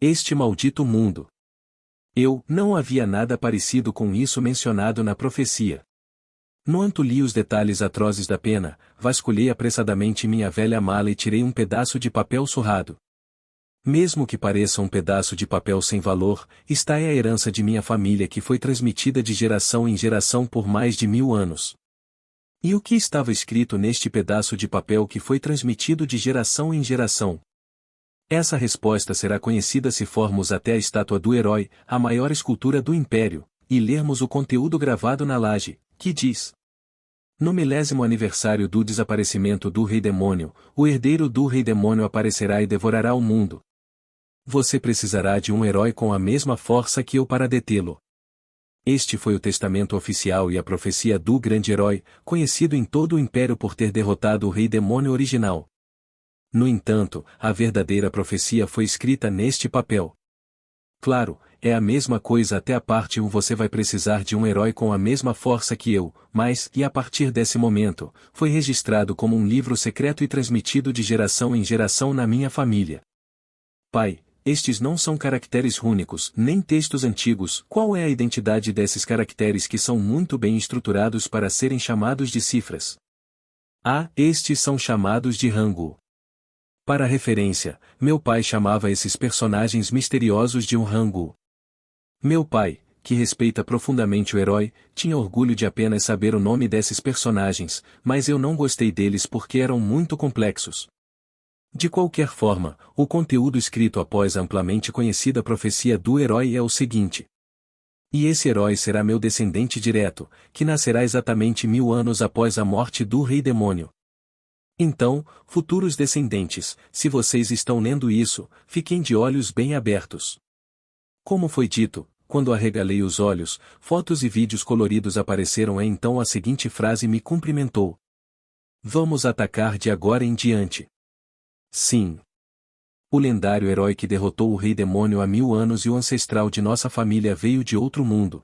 Este maldito mundo. Não havia nada parecido com isso mencionado na profecia. No entanto, li os detalhes atrozes da pena, vasculhei apressadamente minha velha mala e tirei um pedaço de papel surrado. Mesmo que pareça um pedaço de papel sem valor, está é a herança de minha família que foi transmitida de geração em geração por mais de 1000 anos. E o que estava escrito neste pedaço de papel que foi transmitido de geração em geração? Essa resposta será conhecida se formos até a estátua do herói, a maior escultura do Império, e lermos o conteúdo gravado na laje, que diz: no 10º aniversário do desaparecimento do Rei Demônio, o herdeiro do Rei Demônio aparecerá e devorará o mundo. Você precisará de um herói com a mesma força que eu para detê-lo. Este foi o testamento oficial e a profecia do grande herói, conhecido em todo o Império por ter derrotado o Rei Demônio original. No entanto, a verdadeira profecia foi escrita neste papel. Claro, é a mesma coisa até a parte 1. Você vai precisar de um herói com a mesma força que eu, mas, e a partir desse momento, foi registrado como um livro secreto e transmitido de geração em geração na minha família. Pai, estes não são caracteres rúnicos, nem textos antigos. Qual é a identidade desses caracteres que são muito bem estruturados para serem chamados de cifras? Estes são chamados de Hangul. Para referência, meu pai chamava esses personagens misteriosos de um Hangul. Meu pai, que respeita profundamente o herói, tinha orgulho de apenas saber o nome desses personagens, mas eu não gostei deles porque eram muito complexos. De qualquer forma, o conteúdo escrito após a amplamente conhecida profecia do herói é o seguinte. E esse herói será meu descendente direto, que nascerá exatamente 1000 anos após a morte do Rei Demônio. Então, futuros descendentes, se vocês estão lendo isso, fiquem de olhos bem abertos. Como foi dito, quando arregalei os olhos, fotos e vídeos coloridos apareceram e então a seguinte frase me cumprimentou. Vamos atacar de agora em diante. Sim. O lendário herói que derrotou o Rei Demônio há 1000 anos e o ancestral de nossa família veio de outro mundo.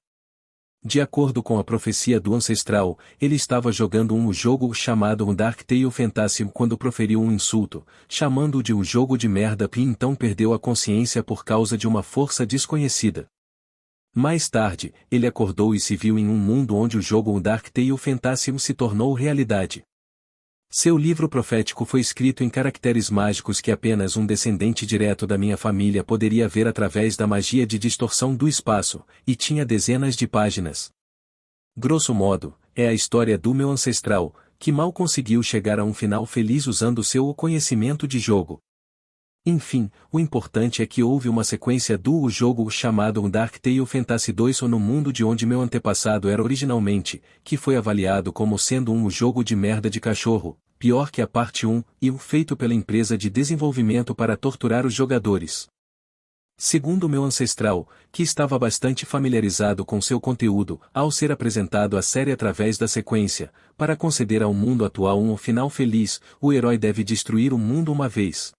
De acordo com a profecia do ancestral, ele estava jogando um jogo chamado Dark Tale Fantasy quando proferiu um insulto, chamando-o de um jogo de merda e então perdeu a consciência por causa de uma força desconhecida. Mais tarde, ele acordou e se viu em um mundo onde o jogo Dark Tale Fantasy se tornou realidade. Seu livro profético foi escrito em caracteres mágicos que apenas um descendente direto da minha família poderia ver através da magia de distorção do espaço, e tinha dezenas de páginas. Grosso modo, é a história do meu ancestral, que mal conseguiu chegar a um final feliz usando seu conhecimento de jogo. Enfim, o importante é que houve uma sequência do jogo chamado Dark Tale Fantasy 2 no mundo de onde meu antepassado era originalmente, que foi avaliado como sendo um jogo de merda de cachorro, pior que a parte 1, e feito pela empresa de desenvolvimento para torturar os jogadores. Segundo meu ancestral, que estava bastante familiarizado com seu conteúdo, ao ser apresentado a série através da sequência, para conceder ao mundo atual um final feliz, o herói deve destruir o mundo uma vez.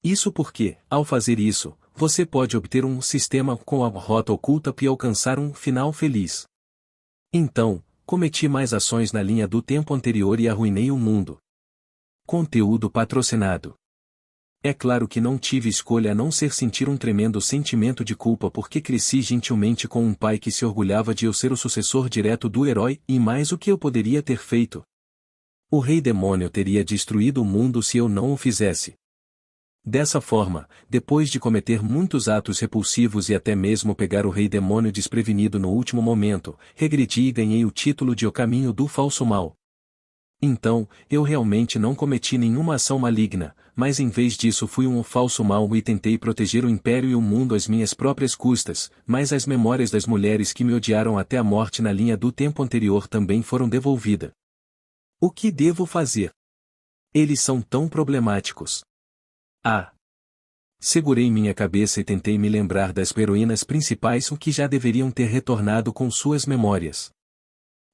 Isso porque, ao fazer isso, você pode obter um sistema com a rota oculta e alcançar um final feliz. Então, cometi mais ações na linha do tempo anterior e arruinei o mundo. Conteúdo patrocinado. É claro que não tive escolha a não ser sentir um tremendo sentimento de culpa porque cresci gentilmente com um pai que se orgulhava de eu ser o sucessor direto do herói e mais o que eu poderia ter feito. O Rei Demônio teria destruído o mundo se eu não o fizesse. Dessa forma, depois de cometer muitos atos repulsivos e até mesmo pegar o Rei Demônio desprevenido no último momento, regredi e ganhei o título de O Caminho do Falso Mal. Então, eu realmente não cometi nenhuma ação maligna, mas em vez disso fui um falso mal e tentei proteger o Império e o mundo às minhas próprias custas, mas as memórias das mulheres que me odiaram até a morte na linha do tempo anterior também foram devolvidas. O que devo fazer? Eles são tão problemáticos. Segurei minha cabeça e tentei me lembrar das heroínas principais que já deveriam ter retornado com suas memórias.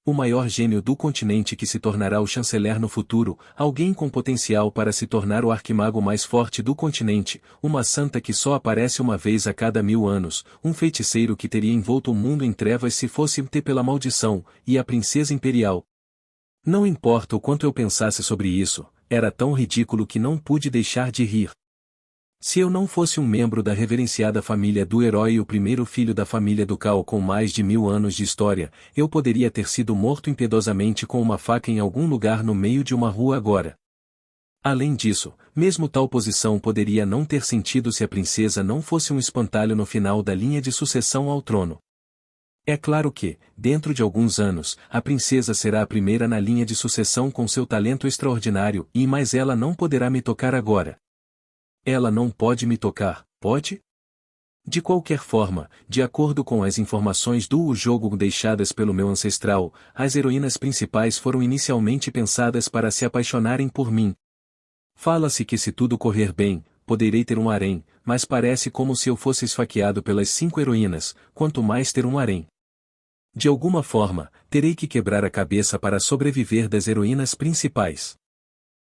O maior gênio do continente que se tornará o chanceler no futuro, alguém com potencial para se tornar o arquimago mais forte do continente, uma santa que só aparece uma vez a cada 1000 anos, um feiticeiro que teria envolto o mundo em trevas se fosse pela maldição, e a princesa imperial. Não importa o quanto eu pensasse sobre isso, era tão ridículo que não pude deixar de rir. Se eu não fosse um membro da reverenciada família do herói e o primeiro filho da família ducal com mais de 1000 anos de história, eu poderia ter sido morto impiedosamente com uma faca em algum lugar no meio de uma rua agora. Além disso, mesmo tal posição poderia não ter sentido se a princesa não fosse um espantalho no final da linha de sucessão ao trono. É claro que, dentro de alguns anos, a princesa será a primeira na linha de sucessão com seu talento extraordinário mas ela não poderá me tocar agora. Ela não pode me tocar, pode? De qualquer forma, de acordo com as informações do jogo deixadas pelo meu ancestral, as heroínas principais foram inicialmente pensadas para se apaixonarem por mim. Fala-se que se tudo correr bem, poderei ter um harém, mas parece como se eu fosse esfaqueado pelas 5 heroínas, quanto mais ter um harém. De alguma forma, terei que quebrar a cabeça para sobreviver das heroínas principais.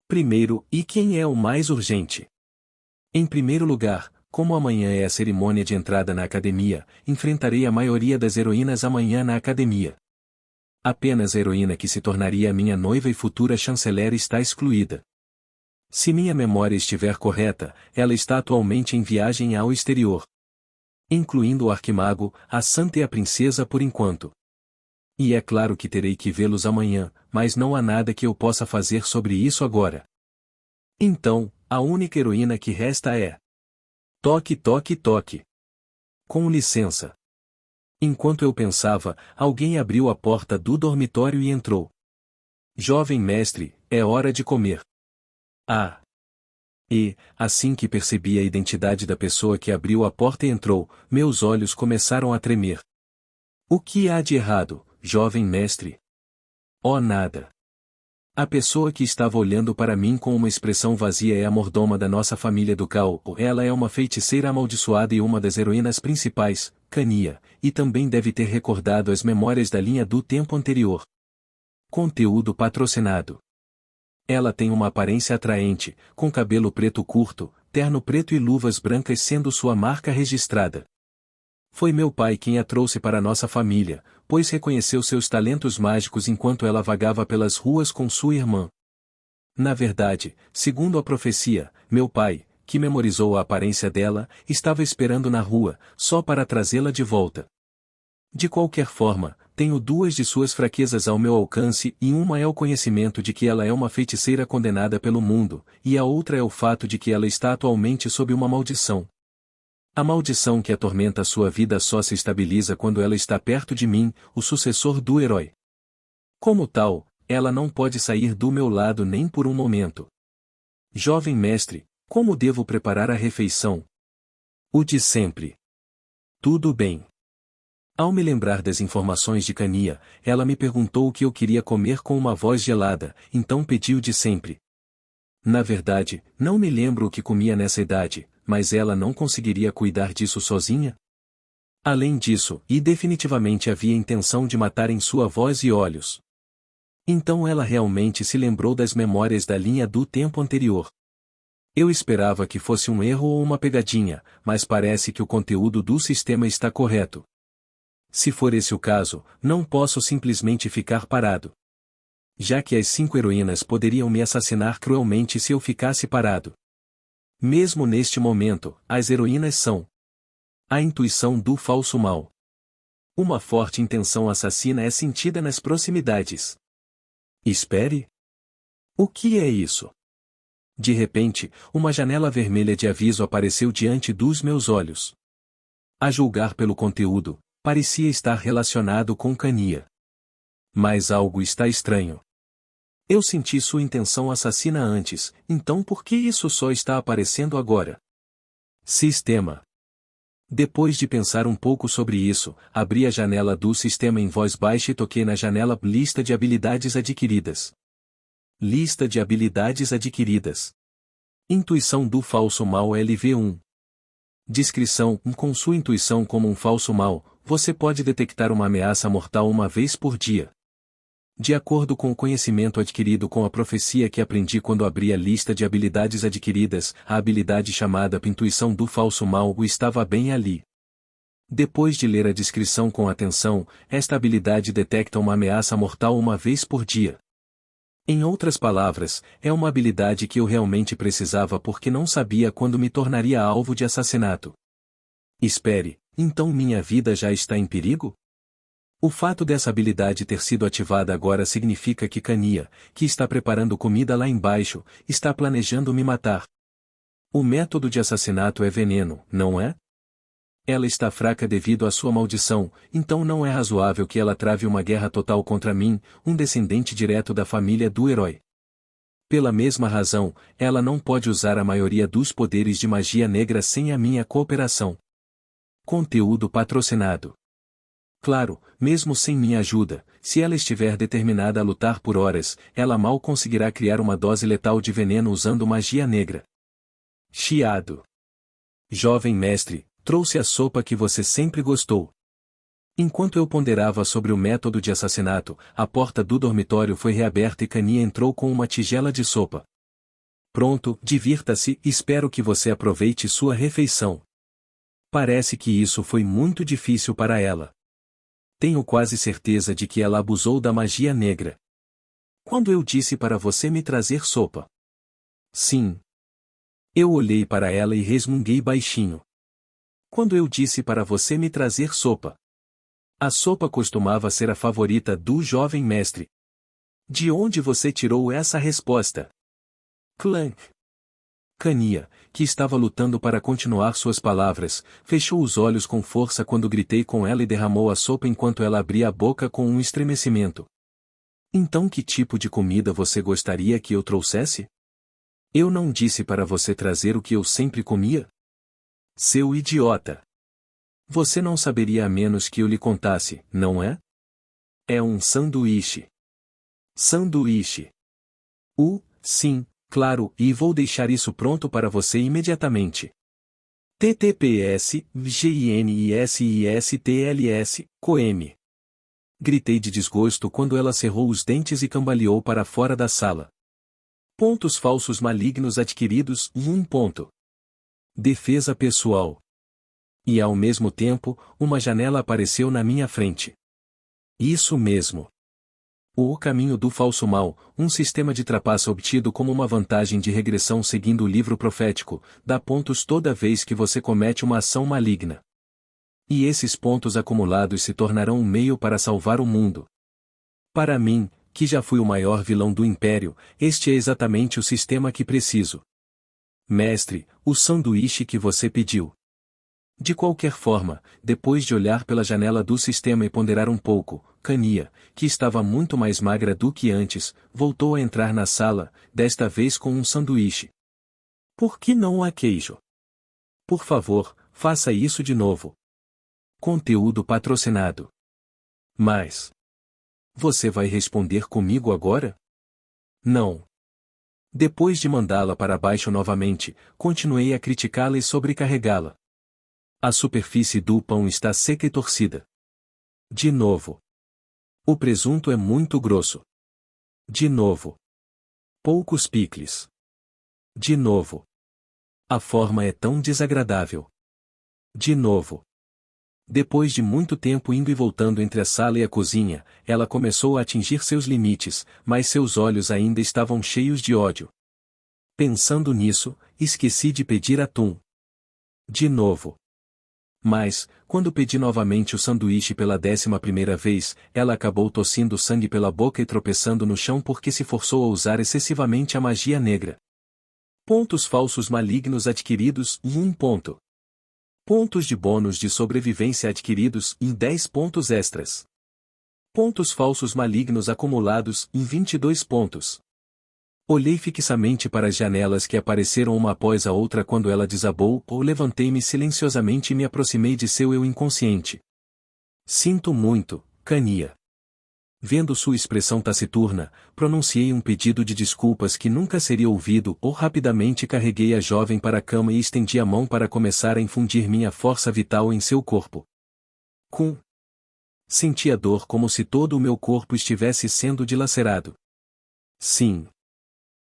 Primeiro, e quem é o mais urgente? Em primeiro lugar, como amanhã é a cerimônia de entrada na academia, enfrentarei a maioria das heroínas amanhã na academia. Apenas a heroína que se tornaria a minha noiva e futura chanceler está excluída. Se minha memória estiver correta, ela está atualmente em viagem ao exterior. Incluindo o arquimago, a santa e a princesa por enquanto. E é claro que terei que vê-los amanhã, mas não há nada que eu possa fazer sobre isso agora. Então, a única heroína que resta é... Toque, toque, toque. Com licença. Enquanto eu pensava, alguém abriu a porta do dormitório e entrou. Jovem mestre, é hora de comer. Ah! E, assim que percebi a identidade da pessoa que abriu a porta e entrou, meus olhos começaram a tremer. O que há de errado, jovem mestre? Oh, nada. A pessoa que estava olhando para mim com uma expressão vazia é a mordoma da nossa família ducal. Ela é uma feiticeira amaldiçoada e uma das heroínas principais, Cania, e também deve ter recordado as memórias da linha do tempo anterior. Conteúdo patrocinado. Ela tem uma aparência atraente, com cabelo preto curto, terno preto e luvas brancas sendo sua marca registrada. Foi meu pai quem a trouxe para nossa família, pois reconheceu seus talentos mágicos enquanto ela vagava pelas ruas com sua irmã. Na verdade, segundo a profecia, meu pai, que memorizou a aparência dela, estava esperando na rua, só para trazê-la de volta. De qualquer forma, tenho 2 de suas fraquezas ao meu alcance e uma é o conhecimento de que ela é uma feiticeira condenada pelo mundo, e a outra é o fato de que ela está atualmente sob uma maldição. A maldição que atormenta sua vida só se estabiliza quando ela está perto de mim, o sucessor do herói. Como tal, ela não pode sair do meu lado nem por um momento. Jovem mestre, como devo preparar a refeição? O de sempre. Tudo bem. Ao me lembrar das informações de Cania, ela me perguntou o que eu queria comer com uma voz gelada, então pediu de sempre. Na verdade, não me lembro o que comia nessa idade, mas ela não conseguiria cuidar disso sozinha? Além disso, e definitivamente havia intenção de matar em sua voz e olhos. Então ela realmente se lembrou das memórias da linha do tempo anterior. Eu esperava que fosse um erro ou uma pegadinha, mas parece que o conteúdo do sistema está correto. Se for esse o caso, não posso simplesmente ficar parado. Já que as 5 heroínas poderiam me assassinar cruelmente se eu ficasse parado. Mesmo neste momento, as heroínas são a intuição do falso mal. Uma forte intenção assassina é sentida nas proximidades. Espere. O que é isso? De repente, uma janela vermelha de aviso apareceu diante dos meus olhos. A julgar pelo conteúdo, parecia estar relacionado com Cania. Mas algo está estranho. Eu senti sua intenção assassina antes, então por que isso só está aparecendo agora? Sistema. Depois de pensar um pouco sobre isso, abri a janela do sistema em voz baixa e toquei na janela Lista de habilidades adquiridas. Lista de habilidades adquiridas. Intuição do falso mal LV1. Descrição: com sua intuição como um falso mal, você pode detectar uma ameaça mortal uma vez por dia. De acordo com o conhecimento adquirido com a profecia que aprendi quando abri a lista de habilidades adquiridas, a habilidade chamada Intuição do Falso Mal estava bem ali. Depois de ler a descrição com atenção, esta habilidade detecta uma ameaça mortal uma vez por dia. Em outras palavras, é uma habilidade que eu realmente precisava porque não sabia quando me tornaria alvo de assassinato. Espere, então minha vida já está em perigo? O fato dessa habilidade ter sido ativada agora significa que Kania, que está preparando comida lá embaixo, está planejando me matar. O método de assassinato é veneno, não é? Ela está fraca devido à sua maldição, então não é razoável que ela trave uma guerra total contra mim, um descendente direto da família do herói. Pela mesma razão, ela não pode usar a maioria dos poderes de magia negra sem a minha cooperação. Conteúdo patrocinado. Claro, mesmo sem minha ajuda, se ela estiver determinada a lutar por horas, ela mal conseguirá criar uma dose letal de veneno usando magia negra. Chiado. Jovem mestre, trouxe a sopa que você sempre gostou. Enquanto eu ponderava sobre o método de assassinato, a porta do dormitório foi reaberta e Kania entrou com uma tigela de sopa. Pronto, divirta-se, espero que você aproveite sua refeição. Parece que isso foi muito difícil para ela. Tenho quase certeza de que ela abusou da magia negra. Quando eu disse para você me trazer sopa? Sim. Eu olhei para ela e resmunguei baixinho. Quando eu disse para você me trazer sopa? A sopa costumava ser a favorita do jovem mestre. De onde você tirou essa resposta? Clank. Kania, que estava lutando para continuar suas palavras, fechou os olhos com força quando gritei com ela e derramou a sopa enquanto ela abria a boca com um estremecimento. Então que tipo de comida você gostaria que eu trouxesse? Eu não disse para você trazer o que eu sempre comia? Seu idiota! Você não saberia a menos que eu lhe contasse, não é? É um sanduíche. Sanduíche. Sim. Claro, e vou deixar isso pronto para você imediatamente. TTPS-GINISISTLS, COM. Gritei de desgosto quando ela cerrou os dentes e cambaleou para fora da sala. Pontos falsos malignos adquiridos, 1 ponto. Defesa pessoal. E ao mesmo tempo, uma janela apareceu na minha frente. Isso mesmo. O caminho do falso mal, um sistema de trapaça obtido como uma vantagem de regressão seguindo o livro profético, dá pontos toda vez que você comete uma ação maligna. E esses pontos acumulados se tornarão um meio para salvar o mundo. Para mim, que já fui o maior vilão do Império, este é exatamente o sistema que preciso. Mestre, o sanduíche que você pediu. De qualquer forma, depois de olhar pela janela do sistema e ponderar um pouco, Kania, que estava muito mais magra do que antes, voltou a entrar na sala, desta vez com um sanduíche. Por que não há queijo? Por favor, faça isso de novo. Conteúdo patrocinado. Mas você vai responder comigo agora? Não. Depois de mandá-la para baixo novamente, continuei a criticá-la e sobrecarregá-la. A superfície do pão está seca e torcida. De novo. O presunto é muito grosso. De novo. Poucos picles. De novo. A forma é tão desagradável. De novo. Depois de muito tempo indo e voltando entre a sala e a cozinha, ela começou a atingir seus limites, mas seus olhos ainda estavam cheios de ódio. Pensando nisso, esqueci de pedir atum. De novo. Mas, quando pedi novamente o sanduíche pela 11ª vez, ela acabou tossindo sangue pela boca e tropeçando no chão porque se forçou a usar excessivamente a magia negra. Pontos falsos malignos adquiridos, 1 ponto. Pontos de bônus de sobrevivência adquiridos, em 10 pontos extras. Pontos falsos malignos acumulados, em 22 pontos. Olhei fixamente para as janelas que apareceram uma após a outra quando ela desabou, ou levantei-me silenciosamente e me aproximei de seu eu inconsciente. Sinto muito, Kania. Vendo sua expressão taciturna, pronunciei um pedido de desculpas que nunca seria ouvido, ou rapidamente carreguei a jovem para a cama e estendi a mão para começar a infundir minha força vital em seu corpo. Senti a dor como se todo o meu corpo estivesse sendo dilacerado. Sim.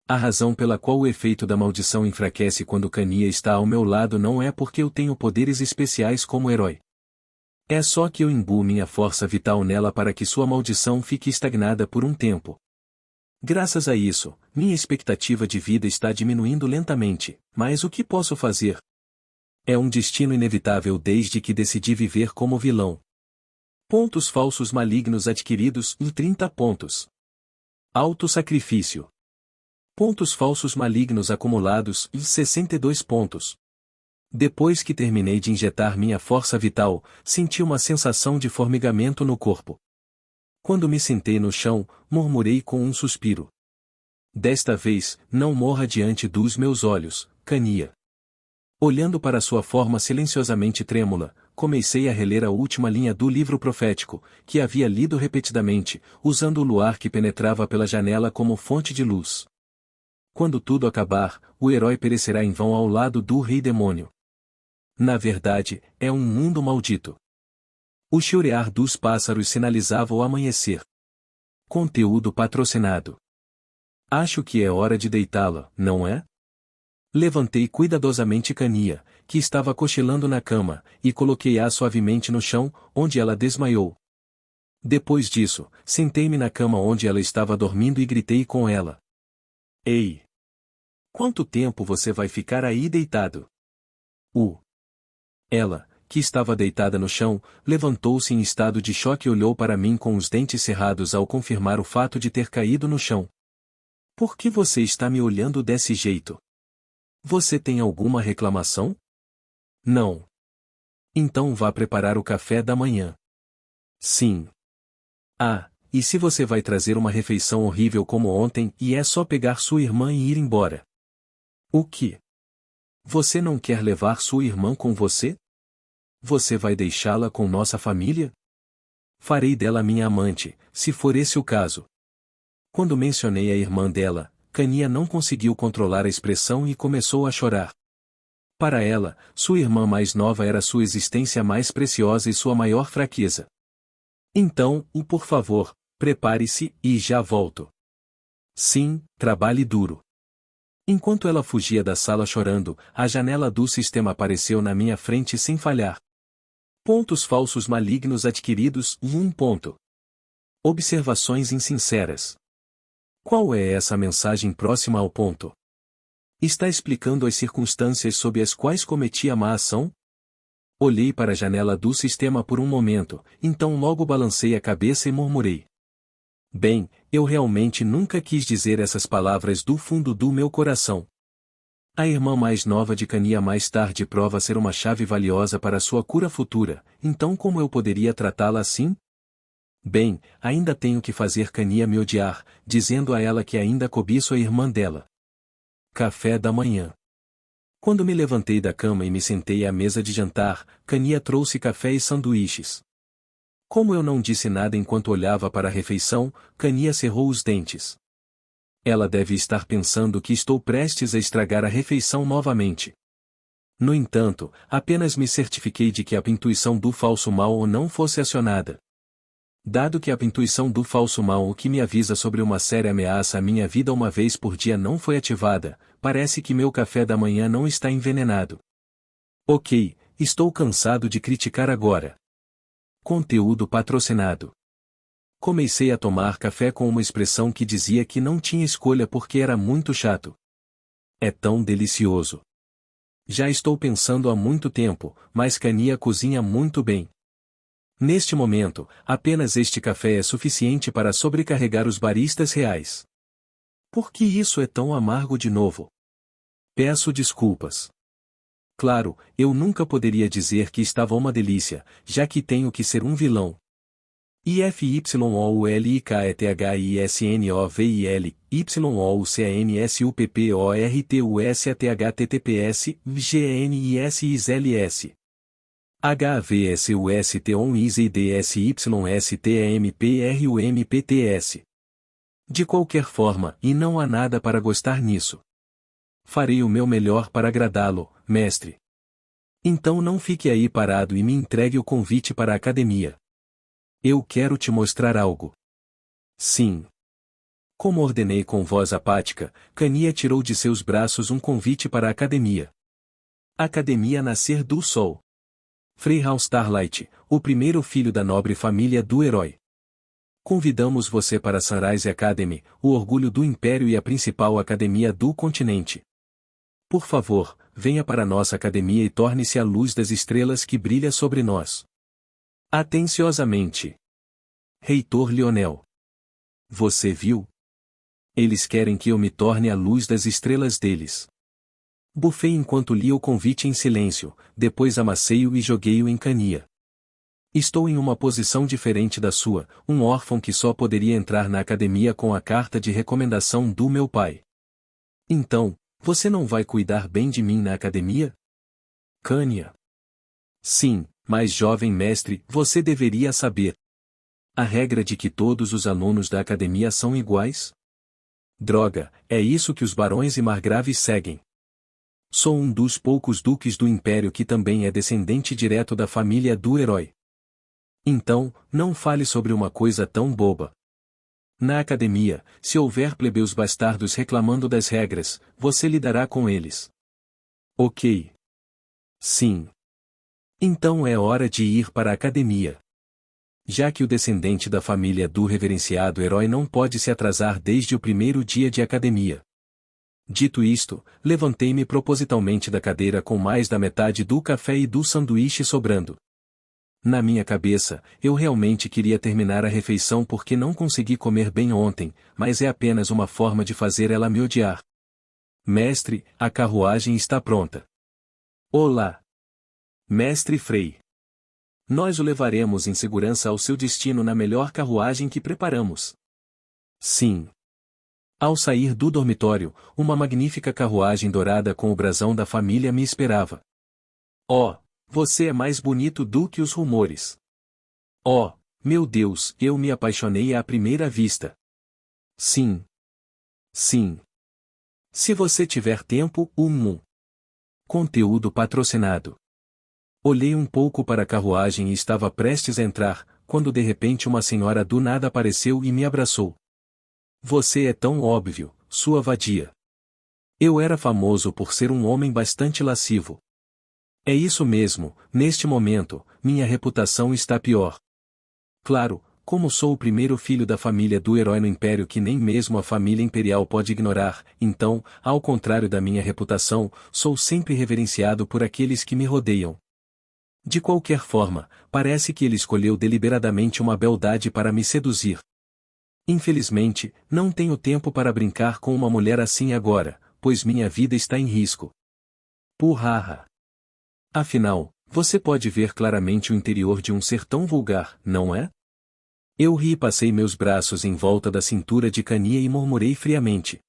A razão pela qual o efeito da maldição enfraquece quando Kania está ao meu lado não é porque eu tenho poderes especiais como herói. É só que eu imbuo minha força vital nela para que sua maldição fique estagnada por um tempo. Graças a isso, minha expectativa de vida está diminuindo lentamente, mas o que posso fazer? É um destino inevitável desde que decidi viver como vilão. Pontos falsos malignos adquiridos em 30 pontos. Autossacrifício. Pontos falsos malignos acumulados em 62 pontos. Depois que terminei de injetar minha força vital, senti uma sensação de formigamento no corpo. Quando me sentei no chão, murmurei com um suspiro. Desta vez, não morra diante dos meus olhos, Cania. Olhando para sua forma silenciosamente trêmula, comecei a reler a última linha do livro profético, que havia lido repetidamente, usando o luar que penetrava pela janela como fonte de luz. Quando tudo acabar, o herói perecerá em vão ao lado do rei demônio. Na verdade, é um mundo maldito. O chilrear dos pássaros sinalizava o amanhecer. Conteúdo patrocinado. Acho que é hora de deitá-la, não é? Levantei cuidadosamente Cania, que estava cochilando na cama, e coloquei-a suavemente no chão, onde ela desmaiou. Depois disso, sentei-me na cama onde ela estava dormindo e gritei com ela. Ei! Quanto tempo você vai ficar aí deitado? Ela, que estava deitada no chão, levantou-se em estado de choque e olhou para mim com os dentes cerrados ao confirmar o fato de ter caído no chão. Por que você está me olhando desse jeito? Você tem alguma reclamação? Não. Então vá preparar o café da manhã. Sim. Ah, e se você vai trazer uma refeição horrível como ontem e é só pegar sua irmã e ir embora? O que? Você não quer levar sua irmã com você? Você vai deixá-la com nossa família? Farei dela minha amante, se for esse o caso. Quando mencionei a irmã dela, Cania não conseguiu controlar a expressão e começou a chorar. Para ela, sua irmã mais nova era sua existência mais preciosa e sua maior fraqueza. Então, por favor, prepare-se e já volto. Sim, trabalhe duro. Enquanto ela fugia da sala chorando, a janela do sistema apareceu na minha frente sem falhar. Pontos falsos malignos adquiridos, 1 ponto. Observações insinceras. Qual é essa mensagem próxima ao ponto? Está explicando as circunstâncias sob as quais cometi a má ação? Olhei para a janela do sistema por um momento, então logo balancei a cabeça e murmurei. Bem, eu realmente nunca quis dizer essas palavras do fundo do meu coração. A irmã mais nova de Cania mais tarde prova ser uma chave valiosa para sua cura futura, então como eu poderia tratá-la assim? Bem, ainda tenho que fazer Cania me odiar, dizendo a ela que ainda cobiço a irmã dela. Café da manhã. Quando me levantei da cama e me sentei à mesa de jantar, Cania trouxe café e sanduíches. Como eu não disse nada enquanto olhava para a refeição, Cania cerrou os dentes. Ela deve estar pensando que estou prestes a estragar a refeição novamente. No entanto, apenas me certifiquei de que a intuição do falso mal não fosse acionada. Dado que a intuição do falso mal o que me avisa sobre uma séria ameaça à minha vida uma vez por dia não foi ativada, parece que meu café da manhã não está envenenado. Ok, estou cansado de criticar agora. Conteúdo patrocinado. Comecei a tomar café com uma expressão que dizia que não tinha escolha porque era muito chato. É tão delicioso. Já estou pensando há muito tempo, mas Cania cozinha muito bem. Neste momento, apenas este café é suficiente para sobrecarregar os baristas reais. Por que isso é tão amargo de novo? Peço desculpas. Claro, eu nunca poderia dizer que estava uma delícia, já que tenho que ser um vilão. IFYOULIKETHISNOVIL, YOUCANSUPPORTUSATHTTPS, GNISISLS. HVSUSTONIZDSYSTEMPRUMPTS. De qualquer forma, e não há nada para gostar nisso. Farei o meu melhor para agradá-lo, mestre. Então não fique aí parado e me entregue o convite para a academia. Eu quero te mostrar algo. Sim. Como ordenei com voz apática, Cania tirou de seus braços um convite para a academia. Academia Nascer do Sol. Freyhound Starlight, o primeiro filho da nobre família do herói. Convidamos você para a Sunrise Academy, o orgulho do Império e a principal academia do continente. Por favor, venha para nossa academia e torne-se a luz das estrelas que brilha sobre nós. Atenciosamente. Reitor Lionel. Você viu? Eles querem que eu me torne a luz das estrelas deles. Bufei enquanto lia o convite em silêncio, depois amassei-o e joguei-o em Cania. Estou em uma posição diferente da sua, um órfão que só poderia entrar na academia com a carta de recomendação do meu pai. Então, você não vai cuidar bem de mim na academia? Cania. Sim, mas jovem mestre, você deveria saber. A regra de que todos os alunos da academia são iguais? Droga, é isso que os barões e margraves seguem. Sou um dos poucos duques do Império que também é descendente direto da família do herói. Então, não fale sobre uma coisa tão boba. Na academia, se houver plebeus bastardos reclamando das regras, você lidará com eles. Ok. Sim. Então é hora de ir para a academia. Já que o descendente da família do reverenciado herói não pode se atrasar desde o primeiro dia de academia. Dito isto, levantei-me propositalmente da cadeira com mais da metade do café e do sanduíche sobrando. Na minha cabeça, eu realmente queria terminar a refeição porque não consegui comer bem ontem, mas é apenas uma forma de fazer ela me odiar. Mestre, a carruagem está pronta. Olá! Mestre Frei. Nós o levaremos em segurança ao seu destino na melhor carruagem que preparamos. Sim. Ao sair do dormitório, uma magnífica carruagem dourada com o brasão da família me esperava. Oh, você é mais bonito do que os rumores. Oh, meu Deus, eu me apaixonei à primeira vista. Sim. Sim. Se você tiver tempo, Conteúdo patrocinado. Olhei um pouco para a carruagem e estava prestes a entrar, quando de repente uma senhora do nada apareceu e me abraçou. Você é tão óbvio, sua vadia. Eu era famoso por ser um homem bastante lascivo. É isso mesmo, neste momento, minha reputação está pior. Claro, como sou o primeiro filho da família do herói no Império que nem mesmo a família imperial pode ignorar, então, ao contrário da minha reputação, sou sempre reverenciado por aqueles que me rodeiam. De qualquer forma, parece que ele escolheu deliberadamente uma beldade para me seduzir. Infelizmente, não tenho tempo para brincar com uma mulher assim agora, pois minha vida está em risco. Purraha. Afinal, você pode ver claramente o interior de um ser tão vulgar, não é? Eu ri e passei meus braços em volta da cintura de Cania e murmurei friamente.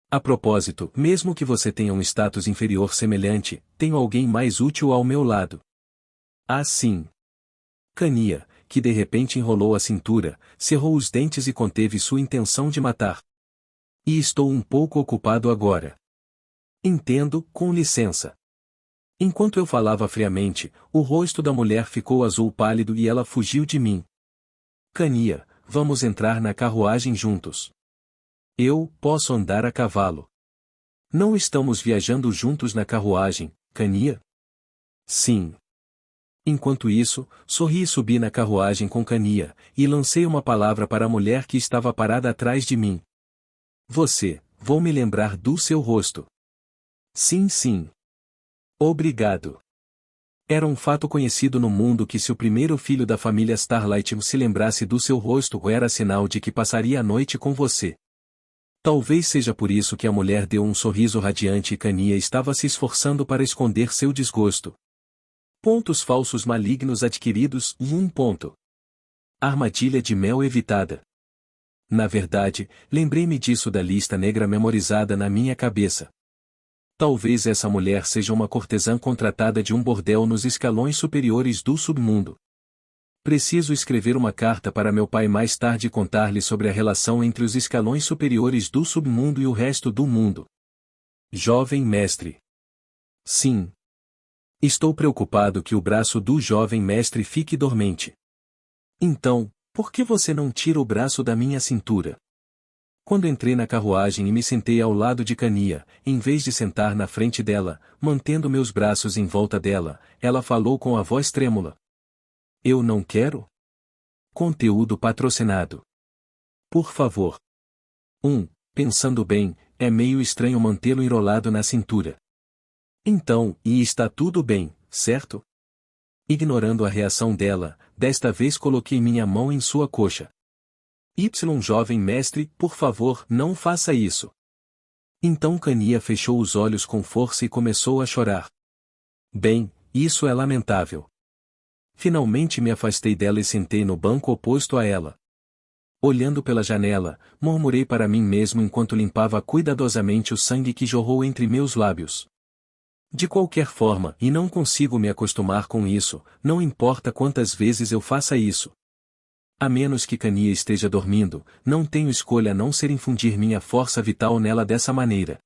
A propósito, mesmo que você tenha um status inferior semelhante, tenho alguém mais útil ao meu lado. Ah, sim. Cania, que de repente enrolou a cintura, cerrou os dentes e conteve sua intenção de matar. E estou um pouco ocupado agora. Entendo, com licença. Enquanto eu falava friamente, o rosto da mulher ficou azul pálido e ela fugiu de mim. Cania, vamos entrar na carruagem juntos. Eu posso andar a cavalo. Não estamos viajando juntos na carruagem, Cania? Sim. Enquanto isso, sorri e subi na carruagem com Cania, e lancei uma palavra para a mulher que estava parada atrás de mim. Vou me lembrar do seu rosto. Sim, sim. Obrigado. Era um fato conhecido no mundo que se o primeiro filho da família Starlight se lembrasse do seu rosto era sinal de que passaria a noite com você. Talvez seja por isso que a mulher deu um sorriso radiante e Cania estava se esforçando para esconder seu desgosto. Pontos falsos malignos adquiridos, 1 ponto. Armadilha de mel evitada. Na verdade, lembrei-me disso da lista negra memorizada na minha cabeça. Talvez essa mulher seja uma cortesã contratada de um bordel nos escalões superiores do submundo. Preciso escrever uma carta para meu pai mais tarde e contar-lhe sobre a relação entre os escalões superiores do submundo e o resto do mundo. Jovem mestre. Sim. Estou preocupado que o braço do jovem mestre fique dormente. Então, por que você não tira o braço da minha cintura? Quando entrei na carruagem e me sentei ao lado de Cania, em vez de sentar na frente dela, mantendo meus braços em volta dela, ela falou com a voz trêmula. Eu não quero? Conteúdo patrocinado. Por favor. 1. Pensando bem, é meio estranho mantê-lo enrolado na cintura. Então, e está tudo bem, certo? Ignorando a reação dela, desta vez coloquei minha mão em sua coxa. Jovem mestre, por favor, não faça isso. Então Kania fechou os olhos com força e começou a chorar. Bem, isso é lamentável. Finalmente me afastei dela e sentei no banco oposto a ela. Olhando pela janela, murmurei para mim mesmo enquanto limpava cuidadosamente o sangue que jorrou entre meus lábios. De qualquer forma, e não consigo me acostumar com isso, não importa quantas vezes eu faça isso. A menos que Kania esteja dormindo, não tenho escolha a não ser infundir minha força vital nela dessa maneira.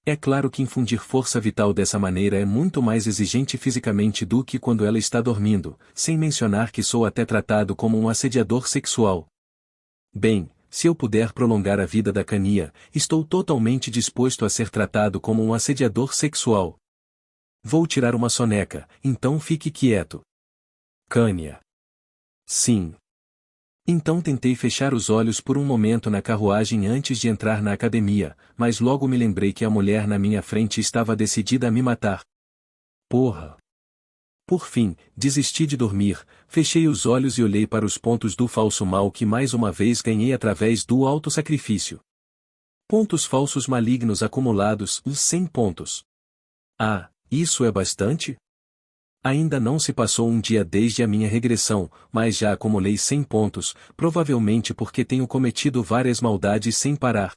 É claro que infundir força vital dessa maneira é muito mais exigente fisicamente do que quando ela está dormindo, sem mencionar que sou até tratado como um assediador sexual. Bem, se eu puder prolongar a vida da Kania, estou totalmente disposto a ser tratado como um assediador sexual. Vou tirar uma soneca, então fique quieto. Kania. Sim. Então tentei fechar os olhos por um momento na carruagem antes de entrar na academia, mas logo me lembrei que a mulher na minha frente estava decidida a me matar. Porra! Por fim, desisti de dormir, fechei os olhos e olhei para os pontos do falso mal que mais uma vez ganhei através do autossacrifício. Pontos falsos malignos acumulados, 100 pontos. Ah, isso é bastante? Ainda não se passou um dia desde a minha regressão, mas já acumulei 100 pontos, provavelmente porque tenho cometido várias maldades sem parar.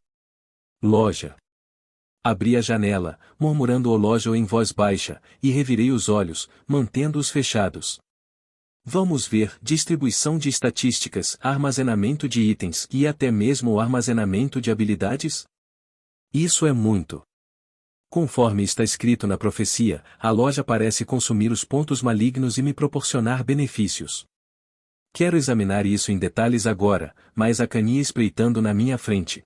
Loja. Abri a janela, murmurando o loja em voz baixa, e revirei os olhos, mantendo-os fechados. Vamos ver distribuição de estatísticas, armazenamento de itens e até mesmo o armazenamento de habilidades? Isso é muito. Conforme está escrito na profecia, a loja parece consumir os pontos malignos e me proporcionar benefícios. Quero examinar isso em detalhes agora, mas a Kania espreitando na minha frente.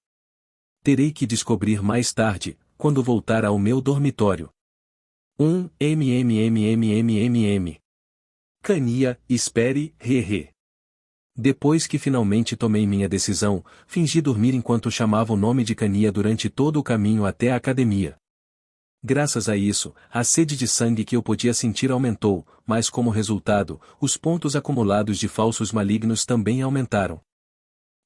Terei que descobrir mais tarde, quando voltar ao meu dormitório. 1. Kania, espere, he. Depois que finalmente tomei minha decisão, fingi dormir enquanto chamava o nome de Kania durante todo o caminho até a academia. Graças a isso, a sede de sangue que eu podia sentir aumentou, mas como resultado, os pontos acumulados de falsos malignos também aumentaram.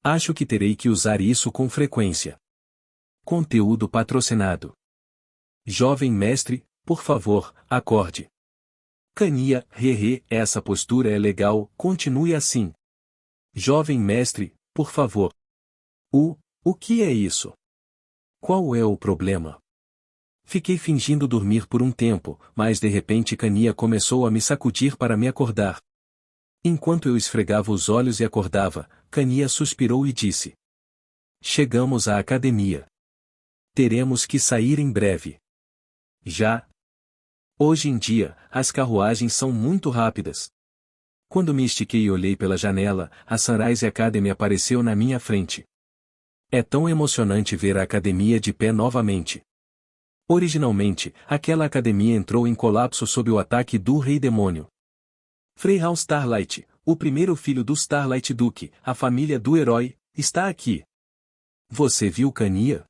Acho que terei que usar isso com frequência. Conteúdo patrocinado. Jovem mestre, por favor, acorde. Kania, essa postura é legal, continue assim. Jovem mestre, por favor. O que é isso? Qual é o problema? Fiquei fingindo dormir por um tempo, mas de repente Kania começou a me sacudir para me acordar. Enquanto eu esfregava os olhos e acordava, Kania suspirou e disse: Chegamos à academia. Teremos que sair em breve. Já? Hoje em dia, as carruagens são muito rápidas. Quando me estiquei e olhei pela janela, a Sunrise Academy apareceu na minha frente. É tão emocionante ver a academia de pé novamente. Originalmente, aquela academia entrou em colapso sob o ataque do Rei Demônio. Freyhound Starlight, o primeiro filho do Starlight Duke, a família do herói, está aqui. Você viu Kania?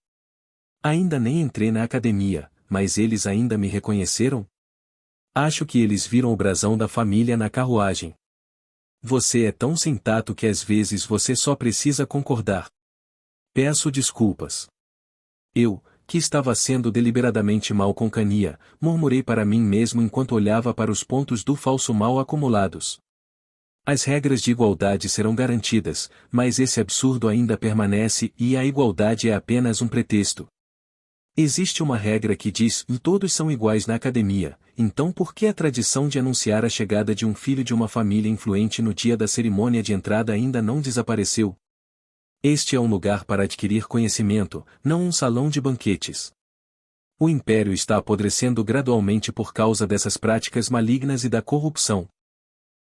Ainda nem entrei na academia, mas eles ainda me reconheceram? Acho que eles viram o brasão da família na carruagem. Você é tão sem tato que às vezes você só precisa concordar. Peço desculpas. Que estava sendo deliberadamente mal com Kania, murmurei para mim mesmo enquanto olhava para os pontos do falso mal acumulados. As regras de igualdade serão garantidas, mas esse absurdo ainda permanece e a igualdade é apenas um pretexto. Existe uma regra que diz que todos são iguais na academia, então por que a tradição de anunciar a chegada de um filho de uma família influente no dia da cerimônia de entrada ainda não desapareceu? Este é um lugar para adquirir conhecimento, não um salão de banquetes. O império está apodrecendo gradualmente por causa dessas práticas malignas e da corrupção.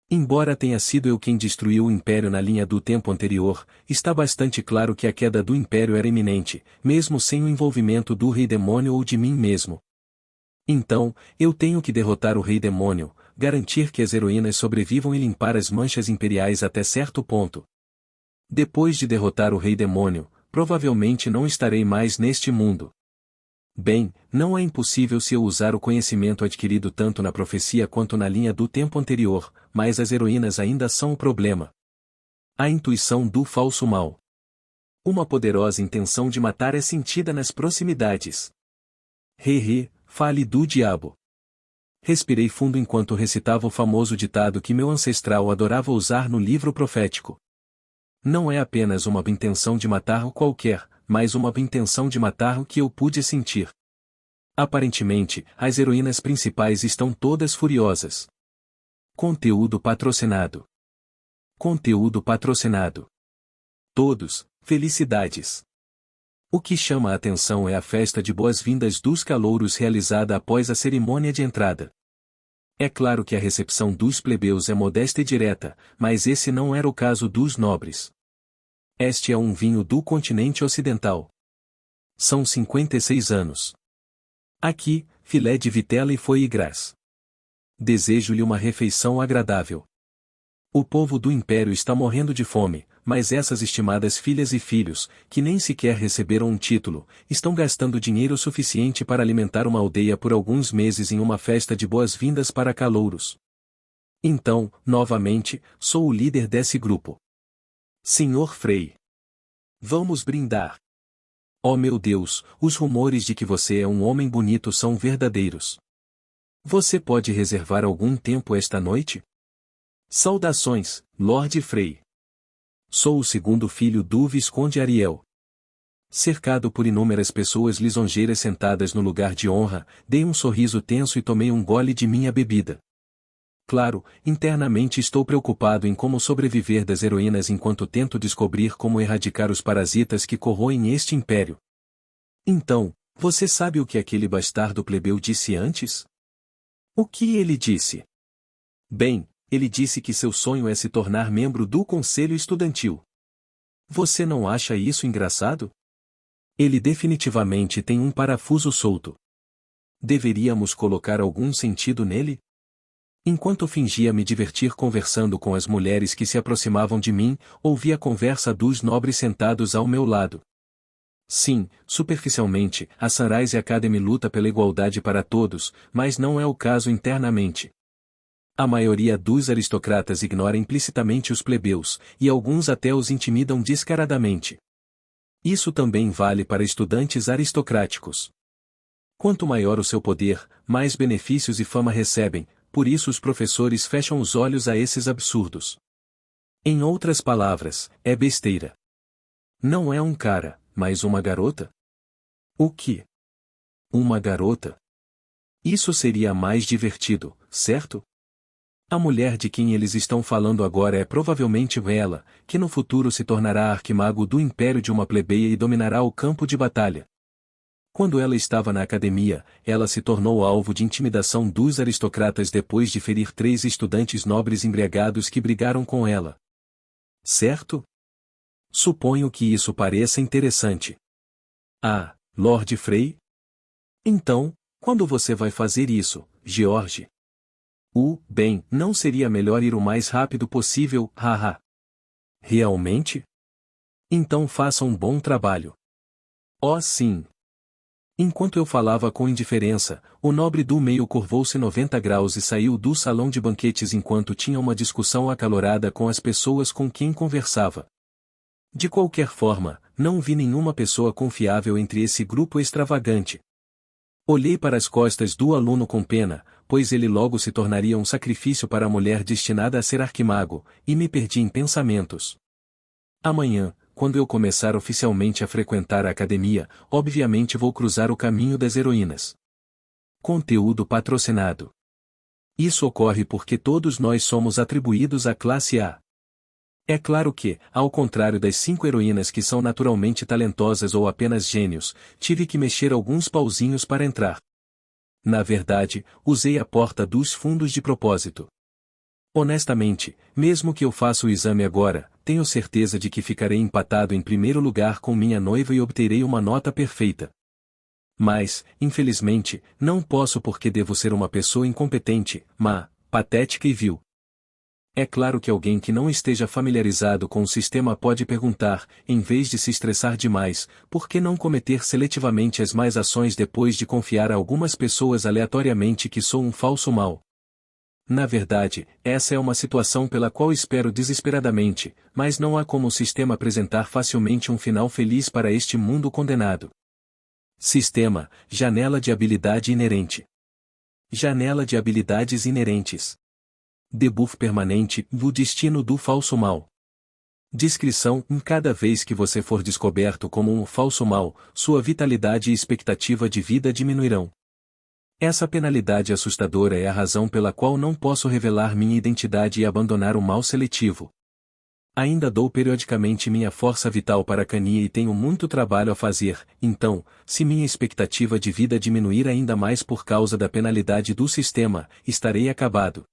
Embora tenha sido eu quem destruiu o império na linha do tempo anterior, está bastante claro que a queda do império era iminente, mesmo sem o envolvimento do Rei Demônio ou de mim mesmo. Então, eu tenho que derrotar o Rei Demônio, garantir que as heroínas sobrevivam e limpar as manchas imperiais até certo ponto. Depois de derrotar o Rei Demônio, provavelmente não estarei mais neste mundo. Bem, não é impossível se eu usar o conhecimento adquirido tanto na profecia quanto na linha do tempo anterior, mas as heroínas ainda são o problema. A intuição do falso mal. Uma poderosa intenção de matar é sentida nas proximidades. Fale do diabo. Respirei fundo enquanto recitava o famoso ditado que meu ancestral adorava usar no livro profético. Não é apenas uma intenção de matar o qualquer, mas uma intenção de matar o que eu pude sentir. Aparentemente, as heroínas principais estão todas furiosas. Conteúdo patrocinado. Conteúdo patrocinado. Todos, felicidades. O que chama a atenção é a festa de boas-vindas dos calouros realizada após a cerimônia de entrada. É claro que a recepção dos plebeus é modesta e direta, mas esse não era o caso dos nobres. Este é um vinho do continente ocidental. São 56 anos. Aqui, filé de vitela e foie gras. Desejo-lhe uma refeição agradável. O povo do império está morrendo de fome, mas essas estimadas filhas e filhos, que nem sequer receberam um título, estão gastando dinheiro suficiente para alimentar uma aldeia por alguns meses em uma festa de boas-vindas para calouros. Então, novamente, sou o líder desse grupo. Senhor Frei. Vamos brindar. Oh meu Deus, os rumores de que você é um homem bonito são verdadeiros. Você pode reservar algum tempo esta noite? Saudações, Lord Frei. Sou o segundo filho do Visconde Ariel. Cercado por inúmeras pessoas lisonjeiras sentadas no lugar de honra, dei um sorriso tenso e tomei um gole de minha bebida. Claro, internamente estou preocupado em como sobreviver das heroínas enquanto tento descobrir como erradicar os parasitas que corroem este império. Então, você sabe o que aquele bastardo plebeu disse antes? O que ele disse? Bem, ele disse que seu sonho é se tornar membro do conselho estudantil. Você não acha isso engraçado? Ele definitivamente tem um parafuso solto. Deveríamos colocar algum sentido nele? Enquanto fingia me divertir conversando com as mulheres que se aproximavam de mim, ouvi a conversa dos nobres sentados ao meu lado. Sim, superficialmente, a Sunrise Academy luta pela igualdade para todos, mas não é o caso internamente. A maioria dos aristocratas ignora implicitamente os plebeus, e alguns até os intimidam descaradamente. Isso também vale para estudantes aristocráticos. Quanto maior o seu poder, mais benefícios e fama recebem, por isso os professores fecham os olhos a esses absurdos. Em outras palavras, é besteira. Não é um cara, mas uma garota? O que? Uma garota? Isso seria mais divertido, certo? A mulher de quem eles estão falando agora é provavelmente ela, que no futuro se tornará arquimago do império de uma plebeia e dominará o campo de batalha. Quando ela estava na academia, ela se tornou alvo de intimidação dos aristocratas depois de ferir 3 estudantes nobres embriagados que brigaram com ela. Certo? Suponho que isso pareça interessante. Ah, Lord Frei? Então, quando você vai fazer isso, George? Bem, não seria melhor ir o mais rápido possível, haha. Realmente? Então faça um bom trabalho. Oh sim. Enquanto eu falava com indiferença, o nobre do meio curvou-se 90 graus e saiu do salão de banquetes enquanto tinha uma discussão acalorada com as pessoas com quem conversava. De qualquer forma, não vi nenhuma pessoa confiável entre esse grupo extravagante. Olhei para as costas do aluno com pena, pois ele logo se tornaria um sacrifício para a mulher destinada a ser arquimago, e me perdi em pensamentos. Amanhã, quando eu começar oficialmente a frequentar a academia, obviamente vou cruzar o caminho das heroínas. Conteúdo patrocinado. Isso ocorre porque todos nós somos atribuídos à classe A. É claro que, ao contrário das 5 heroínas que são naturalmente talentosas ou apenas gênios, tive que mexer alguns pauzinhos para entrar. Na verdade, usei a porta dos fundos de propósito. Honestamente, mesmo que eu faça o exame agora, tenho certeza de que ficarei empatado em primeiro lugar com minha noiva e obterei uma nota perfeita. Mas, infelizmente, não posso porque devo ser uma pessoa incompetente, má, patética e vil. É claro que alguém que não esteja familiarizado com o sistema pode perguntar, em vez de se estressar demais, por que não cometer seletivamente as más ações depois de confiar a algumas pessoas aleatoriamente que sou um falso mal? Na verdade, essa é uma situação pela qual espero desesperadamente, mas não há como o sistema apresentar facilmente um final feliz para este mundo condenado. Sistema, janela de habilidade inerente. Janela de habilidades inerentes. Debuff permanente, o destino do falso mal. Descrição: cada vez que você for descoberto como um falso mal, sua vitalidade e expectativa de vida diminuirão. Essa penalidade assustadora é a razão pela qual não posso revelar minha identidade e abandonar o mal seletivo. Ainda dou periodicamente minha força vital para a Cania e tenho muito trabalho a fazer, então, se minha expectativa de vida diminuir ainda mais por causa da penalidade do sistema, estarei acabado.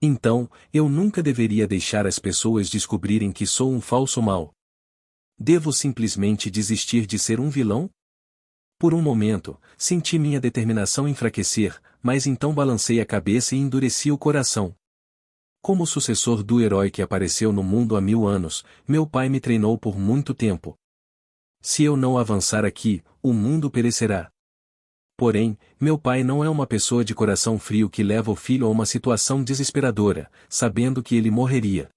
Então, eu nunca deveria deixar as pessoas descobrirem que sou um falso mal. Devo simplesmente desistir de ser um vilão? Por um momento, senti minha determinação enfraquecer, mas então balancei a cabeça e endureci o coração. Como sucessor do herói que apareceu no mundo há 1000 anos, meu pai me treinou por muito tempo. Se eu não avançar aqui, o mundo perecerá. Porém, meu pai não é uma pessoa de coração frio que leva o filho a uma situação desesperadora, sabendo que ele morreria.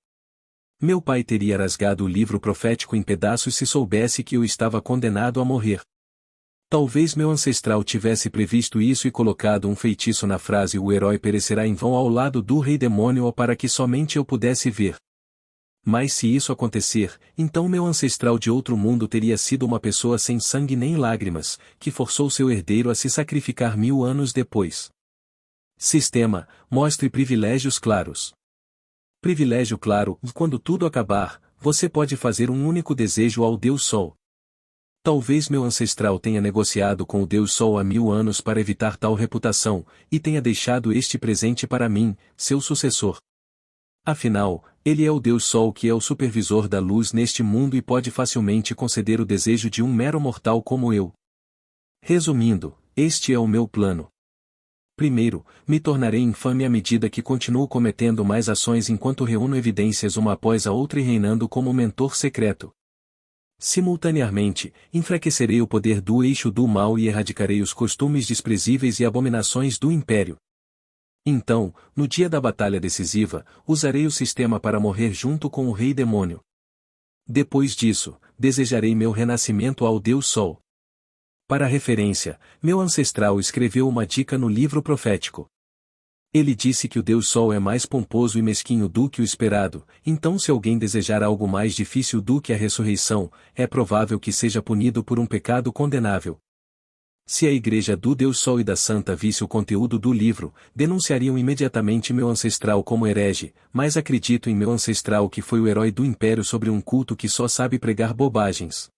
Meu pai teria rasgado o livro profético em pedaços se soubesse que eu estava condenado a morrer. Talvez meu ancestral tivesse previsto isso e colocado um feitiço na frase "o herói perecerá em vão" ao lado do rei demônio ou para que somente eu pudesse ver. Mas se isso acontecer, então meu ancestral de outro mundo teria sido uma pessoa sem sangue nem lágrimas, que forçou seu herdeiro a se sacrificar 1000 anos depois. Sistema, mostre privilégios claros. Privilégio claro: quando tudo acabar, você pode fazer um único desejo ao Deus Sol. Talvez meu ancestral tenha negociado com o Deus Sol há 1000 anos para evitar tal reputação, e tenha deixado este presente para mim, seu sucessor. Afinal, ele é o Deus Sol que é o supervisor da luz neste mundo e pode facilmente conceder o desejo de um mero mortal como eu. Resumindo, este é o meu plano. Primeiro, me tornarei infame à medida que continuo cometendo mais ações enquanto reúno evidências uma após a outra e reinando como mentor secreto. Simultaneamente, enfraquecerei o poder do eixo do mal e erradicarei os costumes desprezíveis e abominações do Império. Então, no dia da batalha decisiva, usarei o sistema para morrer junto com o Rei Demônio. Depois disso, desejarei meu renascimento ao Deus Sol. Para referência, meu ancestral escreveu uma dica no livro profético. Ele disse que o Deus Sol é mais pomposo e mesquinho do que o esperado, então se alguém desejar algo mais difícil do que a ressurreição, é provável que seja punido por um pecado condenável. Se a Igreja do Deus Sol e da Santa visse o conteúdo do livro, denunciariam imediatamente meu ancestral como herege, mas acredito em meu ancestral que foi o herói do Império sobre um culto que só sabe pregar bobagens.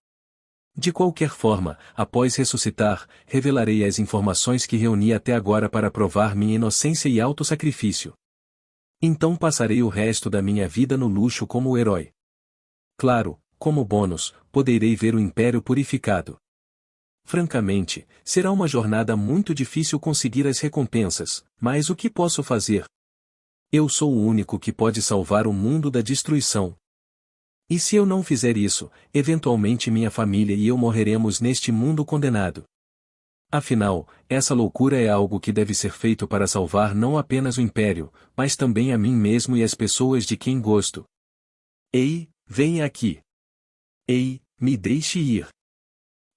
De qualquer forma, após ressuscitar, revelarei as informações que reuni até agora para provar minha inocência e autossacrifício. Então passarei o resto da minha vida no luxo como o herói. Claro, como bônus, poderei ver o Império purificado. Francamente, será uma jornada muito difícil conseguir as recompensas, mas o que posso fazer? Eu sou o único que pode salvar o mundo da destruição. E se eu não fizer isso, eventualmente minha família e eu morreremos neste mundo condenado. Afinal, essa loucura é algo que deve ser feito para salvar não apenas o Império, mas também a mim mesmo e as pessoas de quem gosto. Ei, venha aqui. Ei, me deixe ir.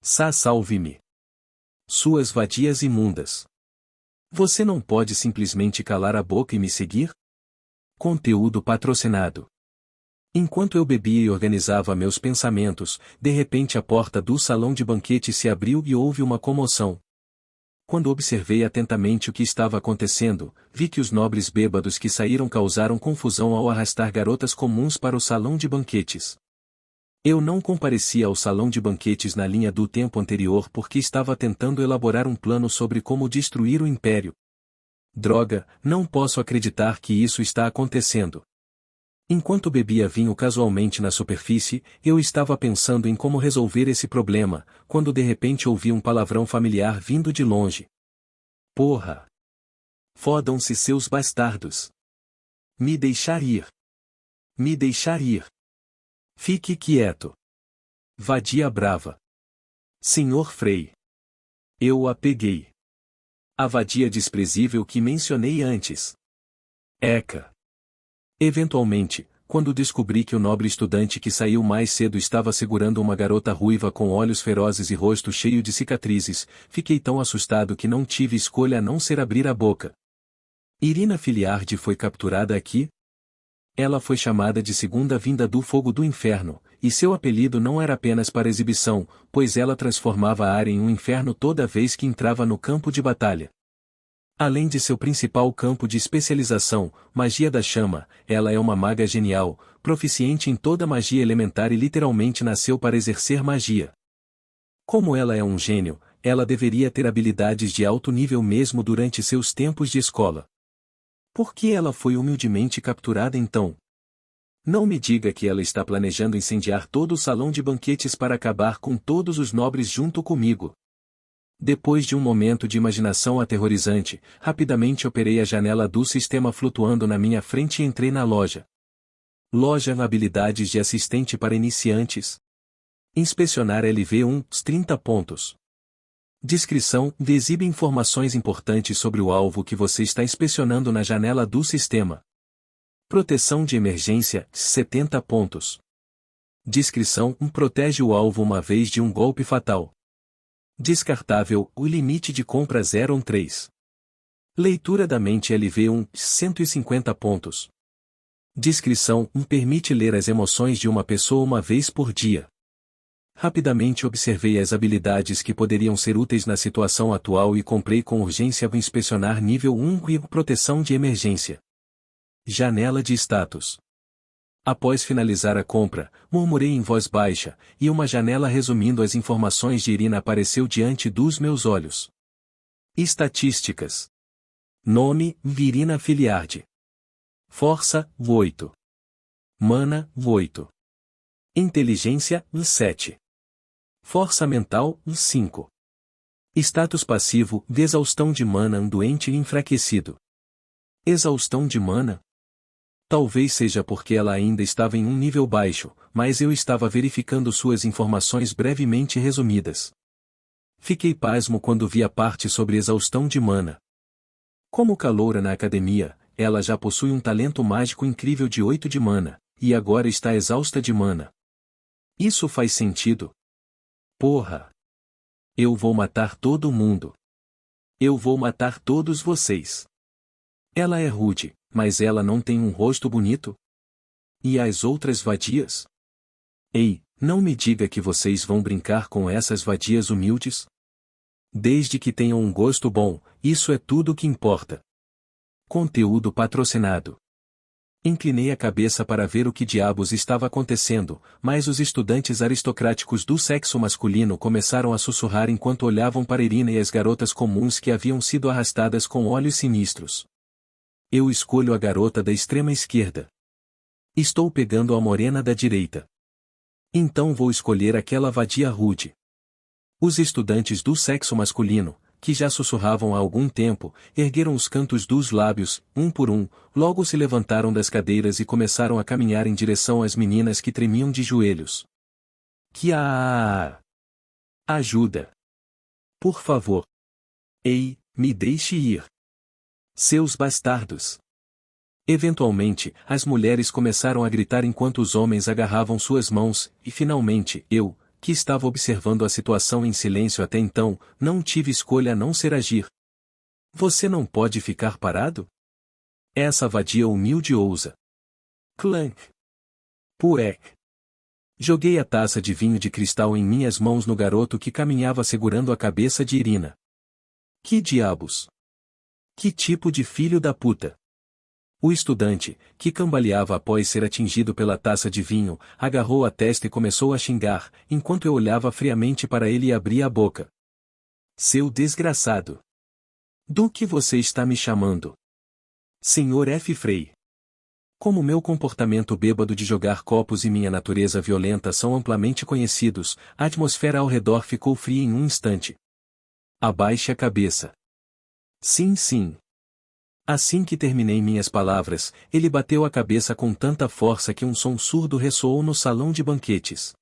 Salve-me. Suas vadias imundas. Você não pode simplesmente calar a boca e me seguir? Conteúdo patrocinado. Enquanto eu bebia e organizava meus pensamentos, de repente a porta do salão de banquete se abriu e houve uma comoção. Quando observei atentamente o que estava acontecendo, vi que os nobres bêbados que saíram causaram confusão ao arrastar garotas comuns para o salão de banquetes. Eu não comparecia ao salão de banquetes na linha do tempo anterior porque estava tentando elaborar um plano sobre como destruir o Império. Droga, não posso acreditar que isso está acontecendo. Enquanto bebia vinho casualmente na superfície, eu estava pensando em como resolver esse problema, quando de repente ouvi um palavrão familiar vindo de longe. Porra! Fodam-se seus bastardos. Me deixar ir. Me deixar ir. Fique quieto. Vadia brava. Senhor Frei. Eu a peguei. A vadia desprezível que mencionei antes. Eca. Eventualmente, quando descobri que o nobre estudante que saiu mais cedo estava segurando uma garota ruiva com olhos ferozes e rosto cheio de cicatrizes, fiquei tão assustado que não tive escolha a não ser abrir a boca. Irina Filiardi foi capturada aqui? Ela foi chamada de segunda vinda do fogo do inferno, e seu apelido não era apenas para exibição, pois ela transformava a área em um inferno toda vez que entrava no campo de batalha. Além de seu principal campo de especialização, magia da chama, ela é uma maga genial, proficiente em toda magia elementar e literalmente nasceu para exercer magia. Como ela é um gênio, ela deveria ter habilidades de alto nível mesmo durante seus tempos de escola. Por que ela foi humildemente capturada então? Não me diga que ela está planejando incendiar todo o salão de banquetes para acabar com todos os nobres junto comigo. Depois de um momento de imaginação aterrorizante, rapidamente operei a janela do sistema flutuando na minha frente e entrei na loja. Loja Habilidades de assistente para iniciantes. Inspecionar LV1, 30 pontos. Descrição: exibe informações importantes sobre o alvo que você está inspecionando na janela do sistema. Proteção de emergência, 70 pontos. Descrição: protege o alvo uma vez de um golpe fatal. Descartável, o limite de compra 013. Leitura da mente LV1, 150 pontos. Descrição: permite ler as emoções de uma pessoa uma vez por dia. Rapidamente observei as habilidades que poderiam ser úteis na situação atual e comprei com urgência o inspecionar nível 1 e proteção de emergência. Janela de status. Após finalizar a compra, murmurei em voz baixa, e uma janela resumindo as informações de Irina apareceu diante dos meus olhos. Estatísticas. Nome: Irina Filiardi. Força: 8. Mana: 8. Inteligência: 7. Força mental: 5. Status passivo: exaustão de mana, doente e enfraquecido. Exaustão de mana? Talvez seja porque ela ainda estava em um nível baixo, mas eu estava verificando suas informações brevemente resumidas. Fiquei pasmo quando vi a parte sobre exaustão de mana. Como caloura na academia, ela já possui um talento mágico incrível de 8 de mana, e agora está exausta de mana. Isso faz sentido? Porra! Eu vou matar todo mundo. Eu vou matar todos vocês. Ela é rude, mas ela não tem um rosto bonito? E as outras vadias? Ei, não me diga que vocês vão brincar com essas vadias humildes? Desde que tenham um gosto bom, isso é tudo o que importa. Conteúdo patrocinado. Inclinei a cabeça para ver o que diabos estava acontecendo, mas os estudantes aristocráticos do sexo masculino começaram a sussurrar enquanto olhavam para Irina e as garotas comuns que haviam sido arrastadas com olhos sinistros. Eu escolho a garota da extrema esquerda. Estou pegando a morena da direita. Então vou escolher aquela vadia rude. Os estudantes do sexo masculino, que já sussurravam há algum tempo, ergueram os cantos dos lábios, um por um, logo se levantaram das cadeiras e começaram a caminhar em direção às meninas que tremiam de joelhos. Ajuda! Por favor! Ei, me deixe ir! Seus bastardos! Eventualmente, as mulheres começaram a gritar enquanto os homens agarravam suas mãos, e finalmente, eu, que estava observando a situação em silêncio até então, não tive escolha a não ser agir. Você não pode ficar parado? Essa vadia humilde ousa. Clank. Puek. Joguei a taça de vinho de cristal em minhas mãos no garoto que caminhava segurando a cabeça de Irina. Que diabos? Que tipo de filho da puta? O estudante, que cambaleava após ser atingido pela taça de vinho, agarrou a testa e começou a xingar, enquanto eu olhava friamente para ele e abria a boca. Seu desgraçado! Do que você está me chamando? Senhor F. Frei. Como meu comportamento bêbado de jogar copos e minha natureza violenta são amplamente conhecidos, a atmosfera ao redor ficou fria em um instante. Abaixe a cabeça. Sim, sim. Assim que terminei minhas palavras, ele bateu a cabeça com tanta força que um som surdo ressoou no salão de banquetes.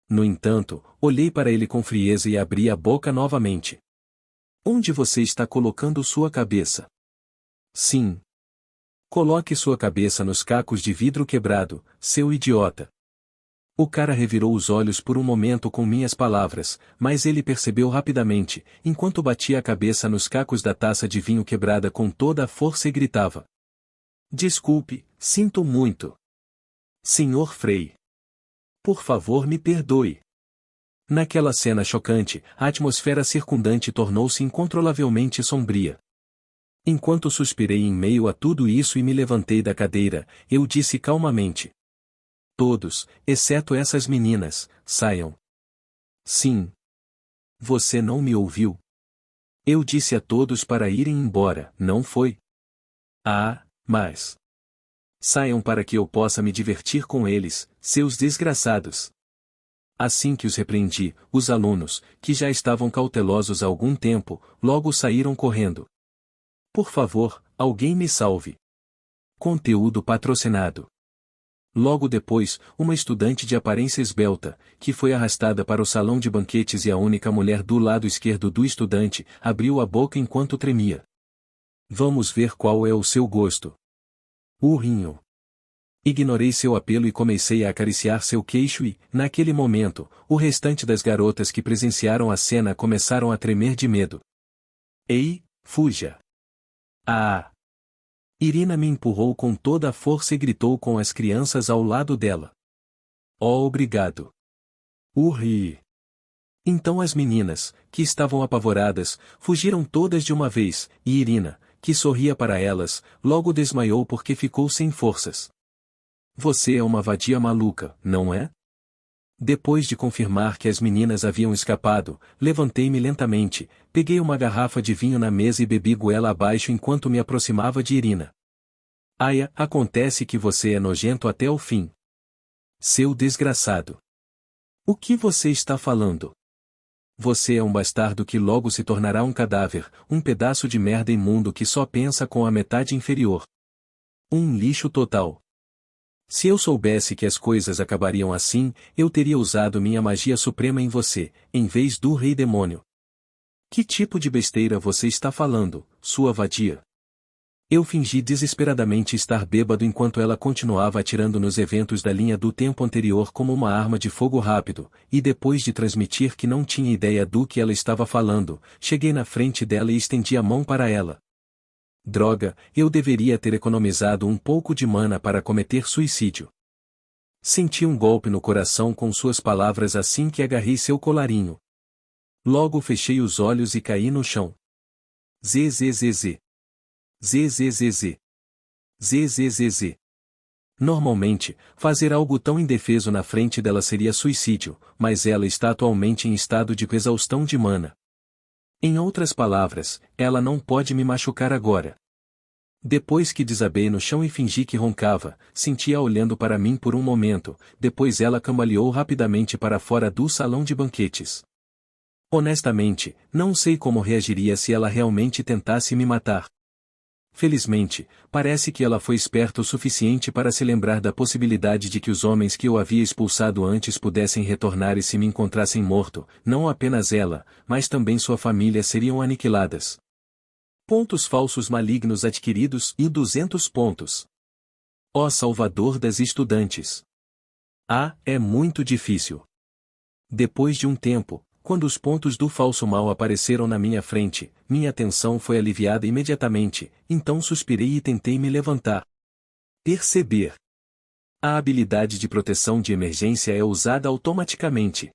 No entanto, olhei para ele com frieza e abri a boca novamente. Onde você está colocando sua cabeça? Sim. Coloque sua cabeça nos cacos de vidro quebrado, seu idiota. O cara revirou os olhos por um momento com minhas palavras, mas ele percebeu rapidamente, enquanto batia a cabeça nos cacos da taça de vinho quebrada com toda a força e gritava. Desculpe, sinto muito. Senhor Frei. Por favor, me perdoe. Naquela cena chocante, a atmosfera circundante tornou-se incontrolavelmente sombria. Enquanto suspirei em meio a tudo isso e me levantei da cadeira, eu disse calmamente. Todos, exceto essas meninas, saiam. Sim. Você não me ouviu? Eu disse a todos para irem embora, não foi? Ah, mas... Saiam para que eu possa me divertir com eles, seus desgraçados. Assim que os repreendi, os alunos, que já estavam cautelosos há algum tempo, logo saíram correndo. Por favor, alguém me salve. Conteúdo patrocinado. Logo depois, uma estudante de aparência esbelta, que foi arrastada para o salão de banquetes e a única mulher do lado esquerdo do estudante, abriu a boca enquanto tremia. Vamos ver qual é o seu gosto. Urrinho. Ignorei seu apelo e comecei a acariciar seu queixo e, naquele momento, o restante das garotas que presenciaram a cena começaram a tremer de medo. Ei, fuja! Ah! Irina me empurrou com toda a força e gritou com as crianças ao lado dela. Oh, obrigado! Urri! Então as meninas, que estavam apavoradas, fugiram todas de uma vez, e Irina, que sorria para elas, logo desmaiou porque ficou sem forças. Você é uma vadia maluca, não é? Depois de confirmar que as meninas haviam escapado, levantei-me lentamente, peguei uma garrafa de vinho na mesa e bebi goela abaixo enquanto me aproximava de Irina. Aya, acontece que você é nojento até o fim. Seu desgraçado. O que você está falando? Você é um bastardo que logo se tornará um cadáver, um pedaço de merda imundo que só pensa com a metade inferior. Um lixo total. Se eu soubesse que as coisas acabariam assim, eu teria usado minha magia suprema em você, em vez do rei demônio. Que tipo de besteira você está falando, sua vadia? Eu fingi desesperadamente estar bêbado enquanto ela continuava atirando nos eventos da linha do tempo anterior como uma arma de fogo rápido, e depois de transmitir que não tinha ideia do que ela estava falando, cheguei na frente dela e estendi a mão para ela. Droga, eu deveria ter economizado um pouco de mana para cometer suicídio. Senti um golpe no coração com suas palavras assim que agarrei seu colarinho. Logo fechei os olhos e caí no chão. Zzz. Zzz. Zzz. Normalmente, fazer algo tão indefeso na frente dela seria suicídio, mas ela está atualmente em estado de exaustão de mana. Em outras palavras, ela não pode me machucar agora. Depois que desabei no chão e fingi que roncava, senti-a olhando para mim por um momento, depois ela cambaleou rapidamente para fora do salão de banquetes. Honestamente, não sei como reagiria se ela realmente tentasse me matar. Felizmente, parece que ela foi esperta o suficiente para se lembrar da possibilidade de que os homens que eu havia expulsado antes pudessem retornar e se me encontrassem morto, não apenas ela, mas também sua família seriam aniquiladas. Pontos falsos malignos adquiridos e 200 pontos. Ó Salvador das estudantes! Ah, é muito difícil. Depois de um tempo, quando os pontos do falso mal apareceram na minha frente, minha tensão foi aliviada imediatamente, então suspirei e tentei me levantar. Perceber. A habilidade de proteção de emergência é usada automaticamente.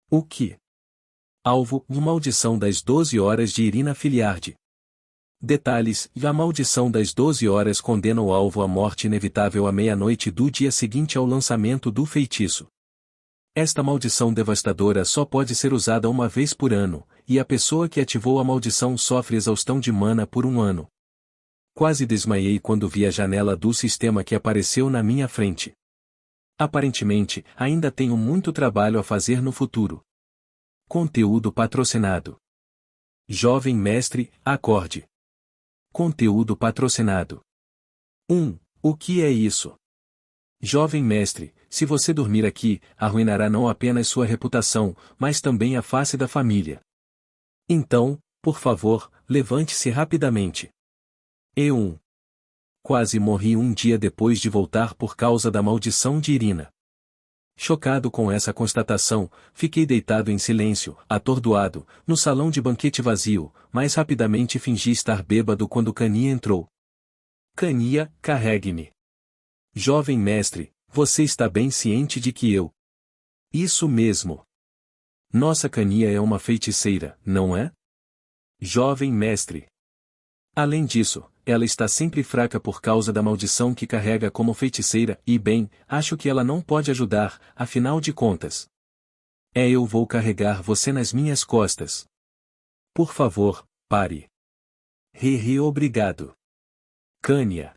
O que? Alvo, a maldição das 12 horas de Irina Filiardi. Detalhes, a maldição das 12 horas condena o alvo à morte inevitável à meia-noite do dia seguinte ao lançamento do feitiço. Esta maldição devastadora só pode ser usada uma vez por ano, e a pessoa que ativou a maldição sofre exaustão de mana por um ano. Quase desmaiei quando vi a janela do sistema que apareceu na minha frente. Aparentemente, ainda tenho muito trabalho a fazer no futuro. Conteúdo patrocinado. Jovem mestre, acorde. Conteúdo patrocinado. 1. O que é isso? Jovem mestre, se você dormir aqui, arruinará não apenas sua reputação, mas também a face da família. Então, por favor, levante-se rapidamente. E1. Quase morri um dia depois de voltar por causa da maldição de Irina. Chocado com essa constatação, fiquei deitado em silêncio, atordoado, no salão de banquete vazio, mas rapidamente fingi estar bêbado quando Cania entrou. Cania, carregue-me. Jovem mestre, você está bem ciente de que eu... Isso mesmo. Nossa Cania é uma feiticeira, não é? Jovem mestre. Além disso, ela está sempre fraca por causa da maldição que carrega como feiticeira, e bem, acho que ela não pode ajudar, afinal de contas. Eu vou carregar você nas minhas costas. Por favor, pare. Obrigado. Cania.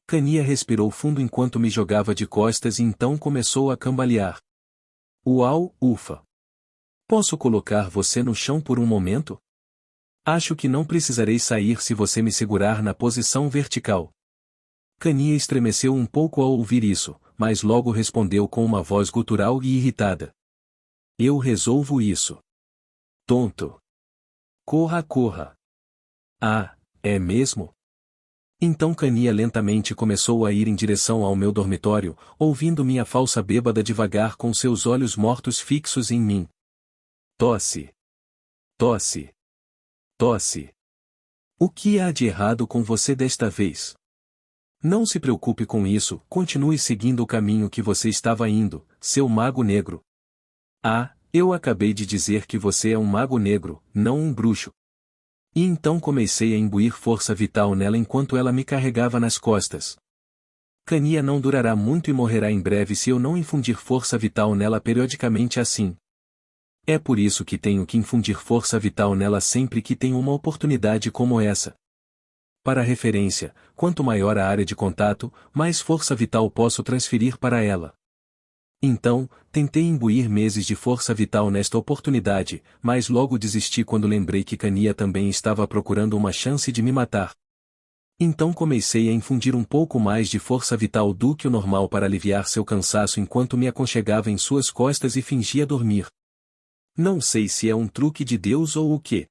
Cania respirou fundo enquanto me jogava de costas e então começou a cambalear. Uau, ufa. Posso colocar você no chão por um momento? Acho que não precisarei sair se você me segurar na posição vertical. Cania estremeceu um pouco ao ouvir isso, mas logo respondeu com uma voz gutural e irritada. Eu resolvo isso. Tonto. Corra, corra. Ah, é mesmo? Então Cania lentamente começou a ir em direção ao meu dormitório, ouvindo minha falsa bêbada devagar com seus olhos mortos fixos em mim. Tosse. Tosse. Tosse. O que há de errado com você desta vez? Não se preocupe com isso, continue seguindo o caminho que você estava indo, seu mago negro. Ah, eu acabei de dizer que você é um mago negro, não um bruxo. E então comecei a imbuir força vital nela enquanto ela me carregava nas costas. Cania não durará muito e morrerá em breve se eu não infundir força vital nela periodicamente assim. É por isso que tenho que infundir força vital nela sempre que tenho uma oportunidade como essa. Para referência, quanto maior a área de contato, mais força vital posso transferir para ela. Então, tentei imbuir meses de força vital nesta oportunidade, mas logo desisti quando lembrei que Cania também estava procurando uma chance de me matar. Então comecei a infundir um pouco mais de força vital do que o normal para aliviar seu cansaço enquanto me aconchegava em suas costas e fingia dormir. Não sei se é um truque de Deus ou o quê.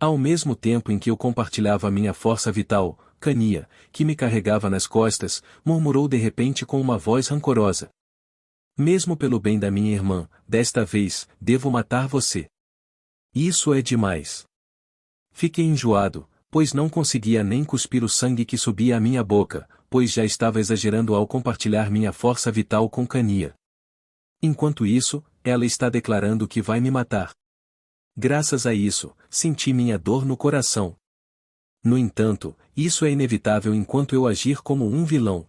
Ao mesmo tempo em que eu compartilhava minha força vital, Cania, que me carregava nas costas, murmurou de repente com uma voz rancorosa. Mesmo pelo bem da minha irmã, desta vez, devo matar você. Isso é demais. Fiquei enjoado, pois não conseguia nem cuspir o sangue que subia à minha boca, pois já estava exagerando ao compartilhar minha força vital com Cania. Enquanto isso, ela está declarando que vai me matar. Graças a isso, senti minha dor no coração. No entanto, isso é inevitável enquanto eu agir como um vilão.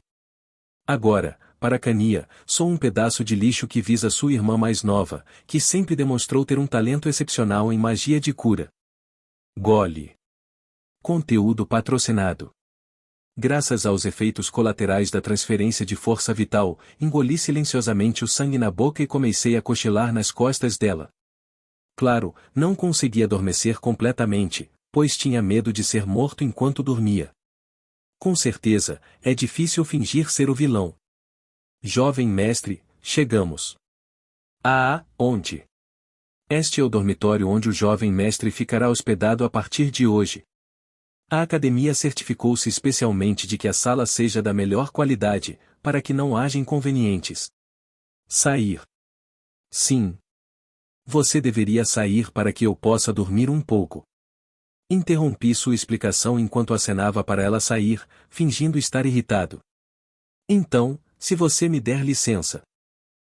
Agora, para Cania, sou um pedaço de lixo que visa sua irmã mais nova, que sempre demonstrou ter um talento excepcional em magia de cura. Gole. Conteúdo patrocinado. Graças aos efeitos colaterais da transferência de força vital, engoli silenciosamente o sangue na boca e comecei a cochilar nas costas dela. Claro, não consegui adormecer completamente, pois tinha medo de ser morto enquanto dormia. Com certeza, é difícil fingir ser o vilão. Jovem mestre, chegamos. Ah, onde? Este é o dormitório onde o jovem mestre ficará hospedado a partir de hoje. A academia certificou-se especialmente de que a sala seja da melhor qualidade, para que não haja inconvenientes. Sair. Sim. Você deveria sair para que eu possa dormir um pouco. Interrompi sua explicação enquanto acenava para ela sair, fingindo estar irritado. Então, se você me der licença.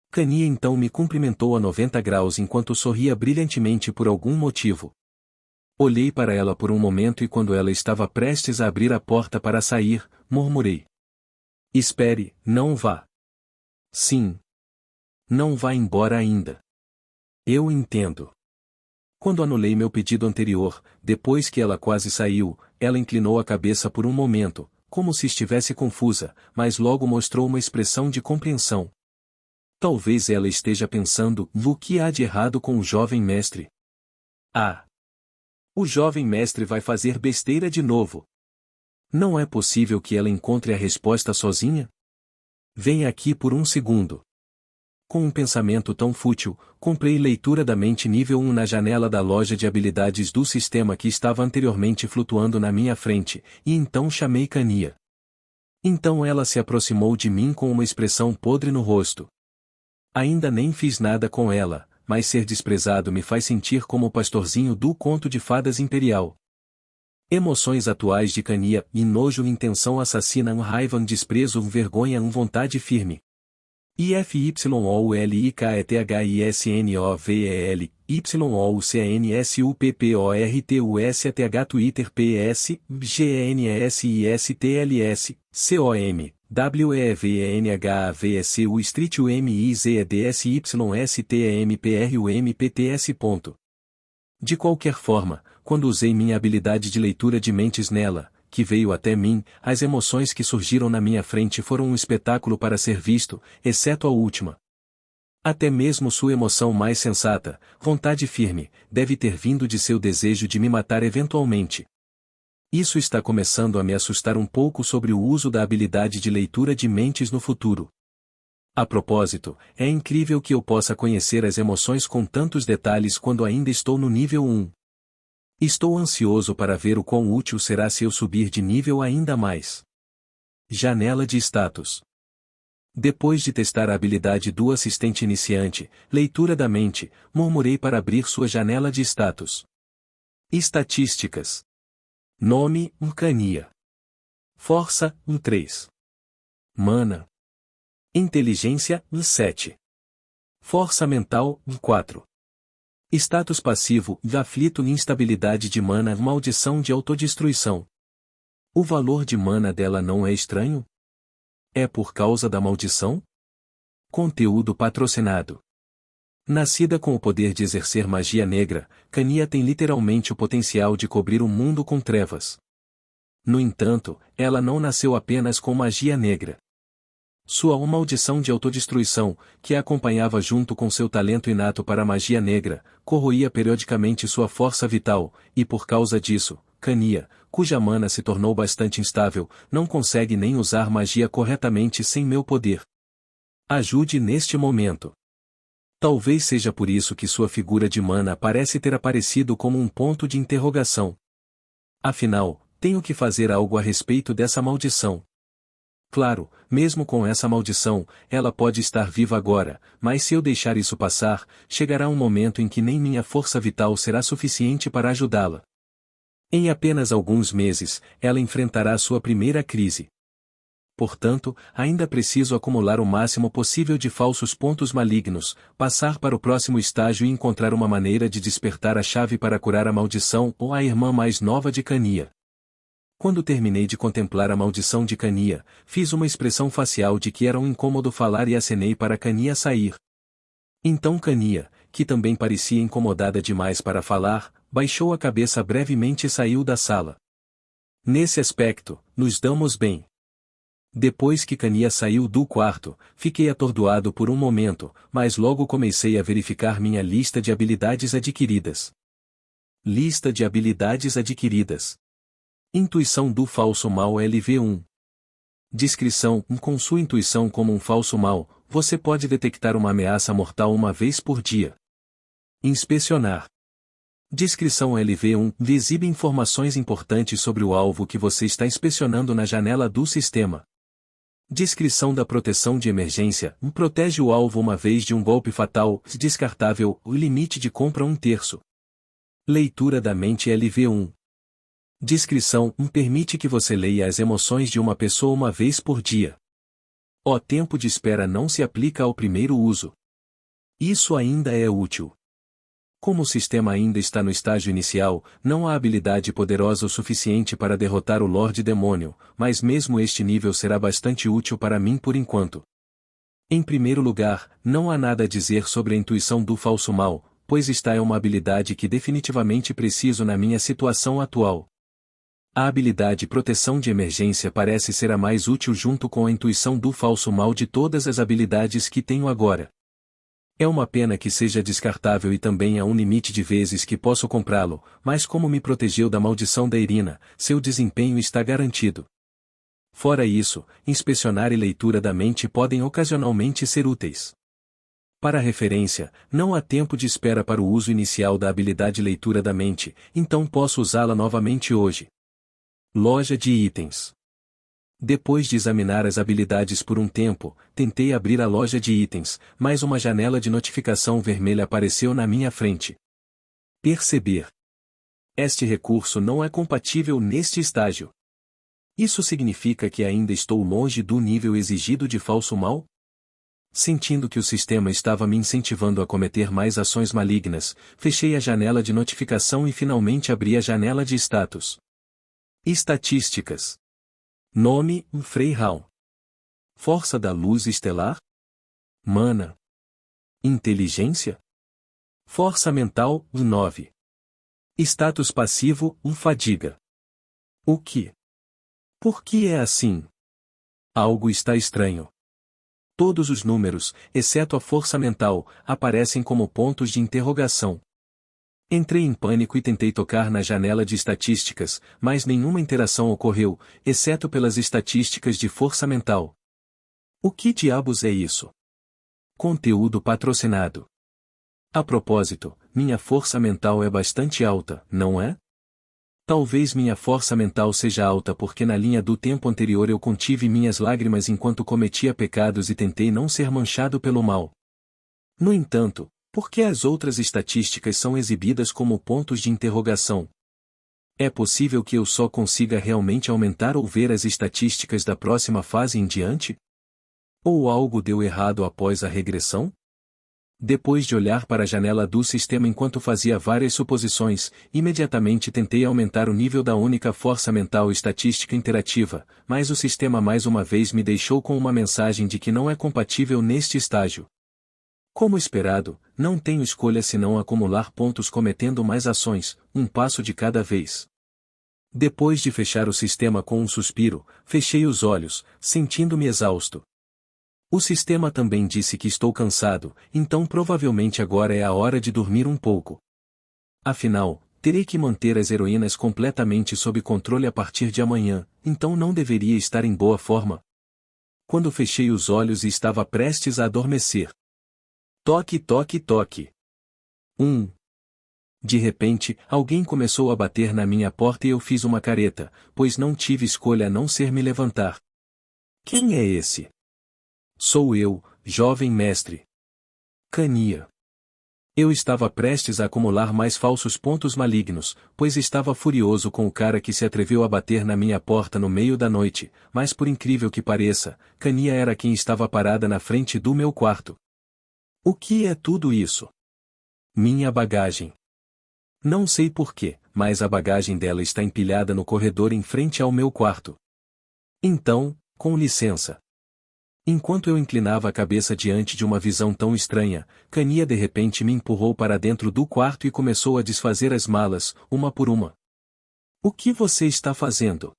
Cania então me cumprimentou a 90 graus enquanto sorria brilhantemente por algum motivo. Olhei para ela por um momento e quando ela estava prestes a abrir a porta para sair, murmurei. Espere, não vá. Sim. Não vá embora ainda. Eu entendo. Quando anulei meu pedido anterior, depois que ela quase saiu, ela inclinou a cabeça por um momento, como se estivesse confusa, mas logo mostrou uma expressão de compreensão. Talvez ela esteja pensando, o que há de errado com o jovem mestre? Ah! O jovem mestre vai fazer besteira de novo. Não é possível que ela encontre a resposta sozinha? Venha aqui por um segundo. Com um pensamento tão fútil, comprei leitura da mente nível 1 na janela da loja de habilidades do sistema que estava anteriormente flutuando na minha frente, e então chamei Kania. Então ela se aproximou de mim com uma expressão podre no rosto. Ainda nem fiz nada com ela, mas ser desprezado me faz sentir como o pastorzinho do conto de fadas imperial. Emoções atuais de Kania, nojo, intenção assassina, raiva, desprezo, vergonha, vontade firme. IFYOLIKETHISNOVEL, YOUCANSUPPORTUS Twitter PS, GNSISTLS, COM, WEVNHAVSU Street UMIZEDSYSTEMPRUMPTS. De qualquer forma, quando usei minha habilidade de leitura de mentes nela, que veio até mim, as emoções que surgiram na minha frente foram um espetáculo para ser visto, exceto a última. Até mesmo sua emoção mais sensata, vontade firme, deve ter vindo de seu desejo de me matar eventualmente. Isso está começando a me assustar um pouco sobre o uso da habilidade de leitura de mentes no futuro. A propósito, é incrível que eu possa conhecer as emoções com tantos detalhes quando ainda estou no nível 1. Estou ansioso para ver o quão útil será se eu subir de nível ainda mais. Janela de status. Depois de testar a habilidade do assistente iniciante, leitura da mente, murmurei para abrir sua janela de status. Estatísticas. Nome, Kania. Força, 3. Mana. Inteligência, 7. Força mental, 4. Status passivo, aflito, instabilidade de mana, maldição de autodestruição. O valor de mana dela não é estranho? É por causa da maldição? Conteúdo patrocinado. Nascida com o poder de exercer magia negra, Kania tem literalmente o potencial de cobrir o mundo com trevas. No entanto, ela não nasceu apenas com magia negra. Sua maldição de autodestruição, que a acompanhava junto com seu talento inato para a magia negra, corroía periodicamente sua força vital, e por causa disso, Kania, cuja mana se tornou bastante instável, não consegue nem usar magia corretamente sem meu poder. Ajude neste momento. Talvez seja por isso que sua figura de mana parece ter aparecido como um ponto de interrogação. Afinal, tenho que fazer algo a respeito dessa maldição. Claro, mesmo com essa maldição, ela pode estar viva agora, mas se eu deixar isso passar, chegará um momento em que nem minha força vital será suficiente para ajudá-la. Em apenas alguns meses, ela enfrentará sua primeira crise. Portanto, ainda preciso acumular o máximo possível de falsos pontos malignos, passar para o próximo estágio e encontrar uma maneira de despertar a chave para curar a maldição ou a irmã mais nova de Kania. Quando terminei de contemplar a maldição de Kania, fiz uma expressão facial de que era um incômodo falar e acenei para Kania sair. Então Kania, que também parecia incomodada demais para falar, baixou a cabeça brevemente e saiu da sala. Nesse aspecto, nos damos bem. Depois que Kania saiu do quarto, fiquei atordoado por um momento, mas logo comecei a verificar minha lista de habilidades adquiridas. Lista de habilidades adquiridas. Intuição do falso mal LV1. Descrição: com sua intuição como um falso mal, você pode detectar uma ameaça mortal uma vez por dia. Inspecionar. Descrição LV1: exibe informações importantes sobre o alvo que você está inspecionando na janela do sistema. Descrição da proteção de emergência: protege o alvo uma vez de um golpe fatal, descartável, o limite de compra 1/3. Leitura da mente LV1. Descrição: permite que você leia as emoções de uma pessoa uma vez por dia. O tempo de espera não se aplica ao primeiro uso. Isso ainda é útil. Como o sistema ainda está no estágio inicial, não há habilidade poderosa o suficiente para derrotar o Lorde Demônio, mas mesmo este nível será bastante útil para mim por enquanto. Em primeiro lugar, não há nada a dizer sobre a intuição do falso mal, pois esta é uma habilidade que definitivamente preciso na minha situação atual. A habilidade proteção de emergência parece ser a mais útil junto com a intuição do falso mal de todas as habilidades que tenho agora. É uma pena que seja descartável e também há um limite de vezes que posso comprá-lo, mas como me protegeu da maldição da Irina, seu desempenho está garantido. Fora isso, inspecionar e leitura da mente podem ocasionalmente ser úteis. Para referência, não há tempo de espera para o uso inicial da habilidade leitura da mente, então posso usá-la novamente hoje. Loja de itens. Depois de examinar as habilidades por um tempo, tentei abrir a loja de itens, mas uma janela de notificação vermelha apareceu na minha frente. Perceber. Este recurso não é compatível neste estágio. Isso significa que ainda estou longe do nível exigido de falso mal? Sentindo que o sistema estava me incentivando a cometer mais ações malignas, fechei a janela de notificação e finalmente abri a janela de status. Estatísticas. Nome: Frei Hao. Força da luz estelar? Mana. Inteligência? Força mental: 9. Status passivo: fadiga. O que? Por que é assim? Algo está estranho. Todos os números, exceto a força mental, aparecem como pontos de interrogação. Entrei em pânico e tentei tocar na janela de estatísticas, mas nenhuma interação ocorreu, exceto pelas estatísticas de força mental. O que diabos é isso? Conteúdo patrocinado. A propósito, minha força mental é bastante alta, não é? Talvez minha força mental seja alta porque na linha do tempo anterior eu contive minhas lágrimas enquanto cometia pecados e tentei não ser manchado pelo mal. No entanto, por que as outras estatísticas são exibidas como pontos de interrogação? É possível que eu só consiga realmente aumentar ou ver as estatísticas da próxima fase em diante? Ou algo deu errado após a regressão? Depois de olhar para a janela do sistema enquanto fazia várias suposições, imediatamente tentei aumentar o nível da única força mental estatística interativa, mas o sistema mais uma vez me deixou com uma mensagem de que não é compatível neste estágio. Como esperado, não tenho escolha senão acumular pontos cometendo mais ações, um passo de cada vez. Depois de fechar o sistema com um suspiro, fechei os olhos, sentindo-me exausto. O sistema também disse que estou cansado, então provavelmente agora é a hora de dormir um pouco. Afinal, terei que manter as heroínas completamente sob controle a partir de amanhã, então não deveria estar em boa forma. Quando fechei os olhos e estava prestes a adormecer. Toque, toque, toque. De repente, alguém começou a bater na minha porta e eu fiz uma careta, pois não tive escolha a não ser me levantar. Quem é esse? Sou eu, jovem mestre. Cania. Eu estava prestes a acumular mais falsos pontos malignos, pois estava furioso com o cara que se atreveu a bater na minha porta no meio da noite, mas por incrível que pareça, Cania era quem estava parada na frente do meu quarto. O que é tudo isso? Minha bagagem. Não sei porquê, mas a bagagem dela está empilhada no corredor em frente ao meu quarto. Então, com licença. Enquanto eu inclinava a cabeça diante de uma visão tão estranha, Cania de repente me empurrou para dentro do quarto e começou a desfazer as malas, uma por uma. O que você está fazendo?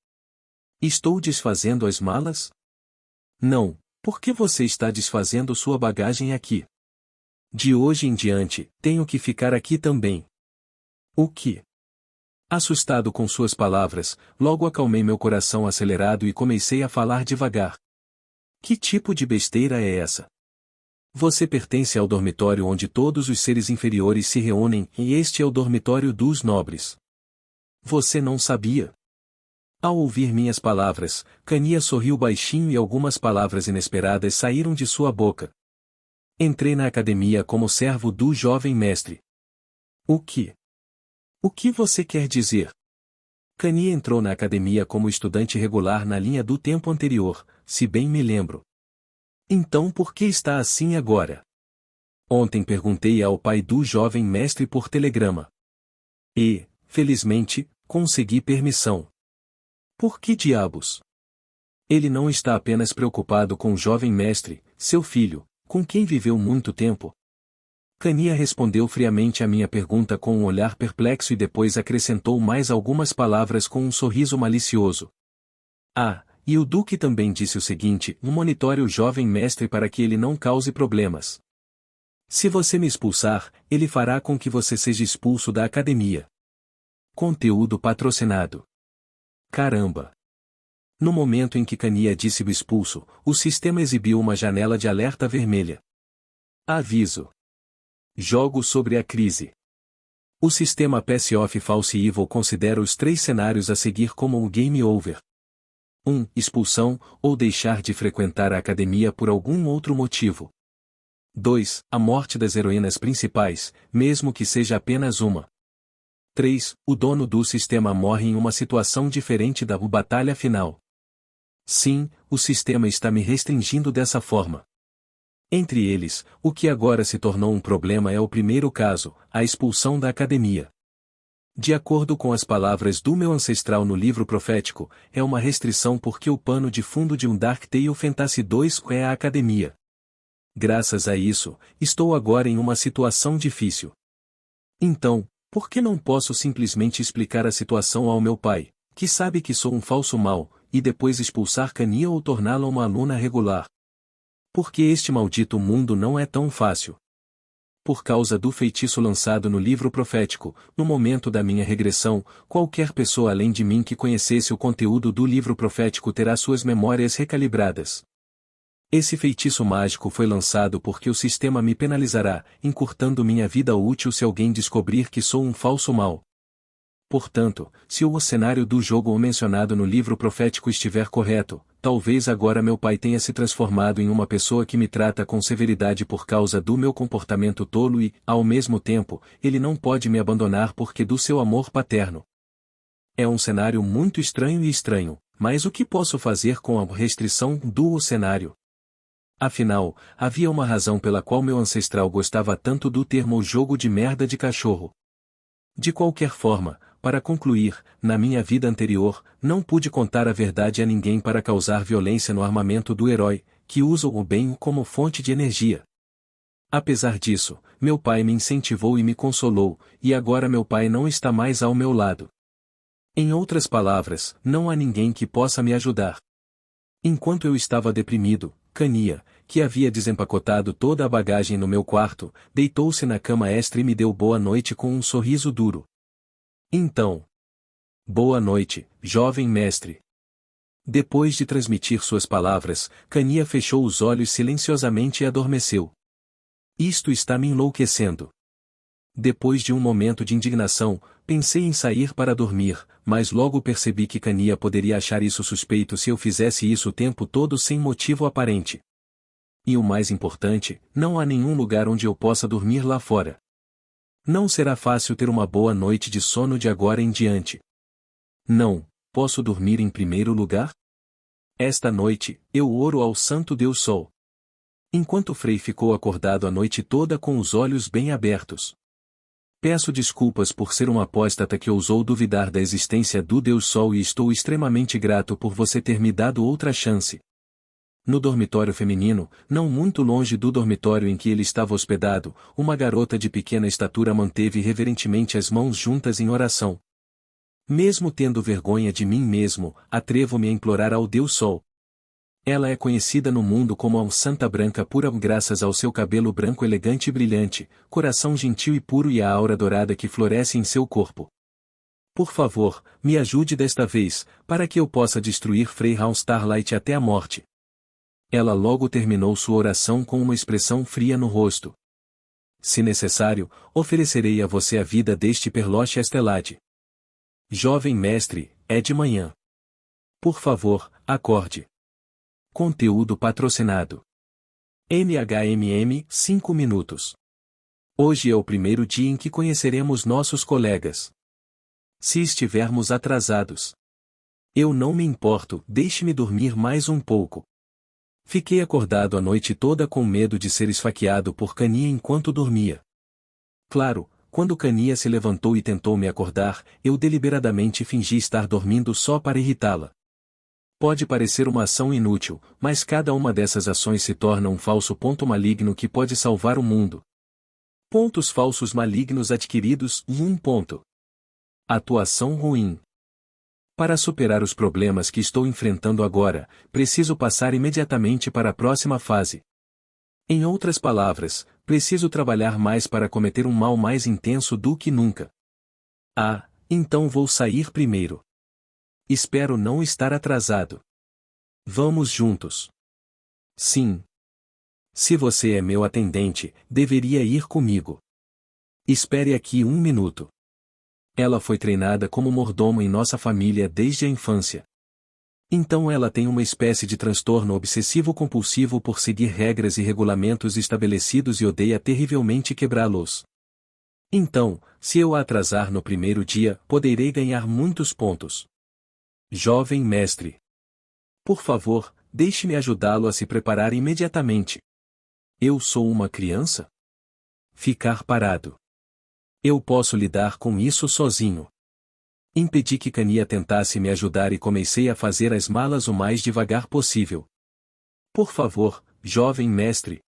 Estou desfazendo as malas? Não, por que você está desfazendo sua bagagem aqui? De hoje em diante, tenho que ficar aqui também. O que? Assustado com suas palavras, logo acalmei meu coração acelerado e comecei a falar devagar. Que tipo de besteira é essa? Você pertence ao dormitório onde todos os seres inferiores se reúnem, e este é o dormitório dos nobres. Você não sabia? Ao ouvir minhas palavras, Cania sorriu baixinho e algumas palavras inesperadas saíram de sua boca. Entrei na academia como servo do jovem mestre. O que? O que você quer dizer? Cania entrou na academia como estudante regular na linha do tempo anterior, se bem me lembro. Então por que está assim agora? Ontem perguntei ao pai do jovem mestre por telegrama. E, felizmente, consegui permissão. Por que diabos? Ele não está apenas preocupado com o jovem mestre, seu filho, com quem viveu muito tempo. Cania respondeu friamente à minha pergunta com um olhar perplexo e depois acrescentou mais algumas palavras com um sorriso malicioso. Ah, e o Duque também disse o seguinte: monitore o jovem mestre para que ele não cause problemas. Se você me expulsar, ele fará com que você seja expulso da academia. Conteúdo patrocinado. Caramba! No momento em que Kania disse o expulso, o sistema exibiu uma janela de alerta vermelha. Aviso. Jogo sobre a crise. O sistema Pass Off False Evil considera os 3 cenários a seguir como um game over. 1. Expulsão, ou deixar de frequentar a academia por algum outro motivo. 2. A morte das heroínas principais, mesmo que seja apenas uma. 3. O dono do sistema morre em uma situação diferente da batalha final. Sim, o sistema está me restringindo dessa forma. Entre eles, o que agora se tornou um problema é o primeiro caso, a expulsão da academia. De acordo com as palavras do meu ancestral no livro profético, é uma restrição porque o pano de fundo de um Dark Tale Fantasy 2 é a academia. Graças a isso, estou agora em uma situação difícil. Então, por que não posso simplesmente explicar a situação ao meu pai, que sabe que sou um falso mal, e depois expulsar Kania ou torná-la uma aluna regular? Porque este maldito mundo não é tão fácil. Por causa do feitiço lançado no livro profético, no momento da minha regressão, qualquer pessoa além de mim que conhecesse o conteúdo do livro profético terá suas memórias recalibradas. Esse feitiço mágico foi lançado porque o sistema me penalizará, encurtando minha vida útil se alguém descobrir que sou um falso mal. Portanto, se o cenário do jogo mencionado no livro profético estiver correto, talvez agora meu pai tenha se transformado em uma pessoa que me trata com severidade por causa do meu comportamento tolo e, ao mesmo tempo, ele não pode me abandonar porque do seu amor paterno. É um cenário muito estranho, mas o que posso fazer com a restrição do cenário? Afinal, havia uma razão pela qual meu ancestral gostava tanto do termo jogo de merda de cachorro. De qualquer forma, para concluir, na minha vida anterior, não pude contar a verdade a ninguém para causar violência no armamento do herói, que usa o bem como fonte de energia. Apesar disso, meu pai me incentivou e me consolou, e agora meu pai não está mais ao meu lado. Em outras palavras, não há ninguém que possa me ajudar. Enquanto eu estava deprimido, Kania, que havia desempacotado toda a bagagem no meu quarto, deitou-se na cama extra e me deu boa noite com um sorriso duro. Então. Boa noite, jovem mestre. Depois de transmitir suas palavras, Kania fechou os olhos silenciosamente e adormeceu. Isto está me enlouquecendo. Depois de um momento de indignação, pensei em sair para dormir, mas logo percebi que Kania poderia achar isso suspeito se eu fizesse isso o tempo todo sem motivo aparente. E o mais importante, não há nenhum lugar onde eu possa dormir lá fora. Não será fácil ter uma boa noite de sono de agora em diante. Não, posso dormir em primeiro lugar? Esta noite, eu oro ao Santo Deus Sol. Enquanto Frei ficou acordado a noite toda com os olhos bem abertos. Peço desculpas por ser um apóstata que ousou duvidar da existência do Deus Sol e estou extremamente grato por você ter me dado outra chance. No dormitório feminino, não muito longe do dormitório em que ele estava hospedado, uma garota de pequena estatura manteve reverentemente as mãos juntas em oração. Mesmo tendo vergonha de mim mesmo, atrevo-me a implorar ao Deus Sol. Ela é conhecida no mundo como a Santa Branca Pura graças ao seu cabelo branco elegante e brilhante, coração gentil e puro e a aura dourada que floresce em seu corpo. Por favor, me ajude desta vez, para que eu possa destruir Freyhaun Starlight até a morte. Ela logo terminou sua oração com uma expressão fria no rosto. Se necessário, oferecerei a você a vida deste Perloche Estelade. Jovem mestre, é de manhã. Por favor, acorde. Conteúdo patrocinado. NHMM 5 minutos. Hoje é o primeiro dia em que conheceremos nossos colegas. Se estivermos atrasados. Eu não me importo, deixe-me dormir mais um pouco. Fiquei acordado a noite toda com medo de ser esfaqueado por Kania enquanto dormia. Claro, quando Kania se levantou e tentou me acordar, eu deliberadamente fingi estar dormindo só para irritá-la. Pode parecer uma ação inútil, mas cada uma dessas ações se torna um falso ponto maligno que pode salvar o mundo. Pontos falsos malignos adquiridos, 1 ponto. Atuação ruim. Para superar os problemas que estou enfrentando agora, preciso passar imediatamente para a próxima fase. Em outras palavras, Preciso trabalhar mais para cometer um mal mais intenso do que nunca. Ah, então vou sair primeiro. Espero não estar atrasado. Vamos juntos. Sim. Se você é meu atendente, deveria ir comigo. Espere aqui um minuto. Ela foi treinada como mordomo em nossa família desde a infância. Então ela tem uma espécie de transtorno obsessivo-compulsivo por seguir regras e regulamentos estabelecidos e odeia terrivelmente quebrá-los. Então, se eu a atrasar no primeiro dia, poderei ganhar muitos pontos. Jovem mestre. Por favor, deixe-me ajudá-lo a se preparar imediatamente. Eu sou uma criança? Ficar parado. Eu posso lidar com isso sozinho. Impedi que Kania tentasse me ajudar e comecei a fazer as malas o mais devagar possível. Por favor, jovem mestre.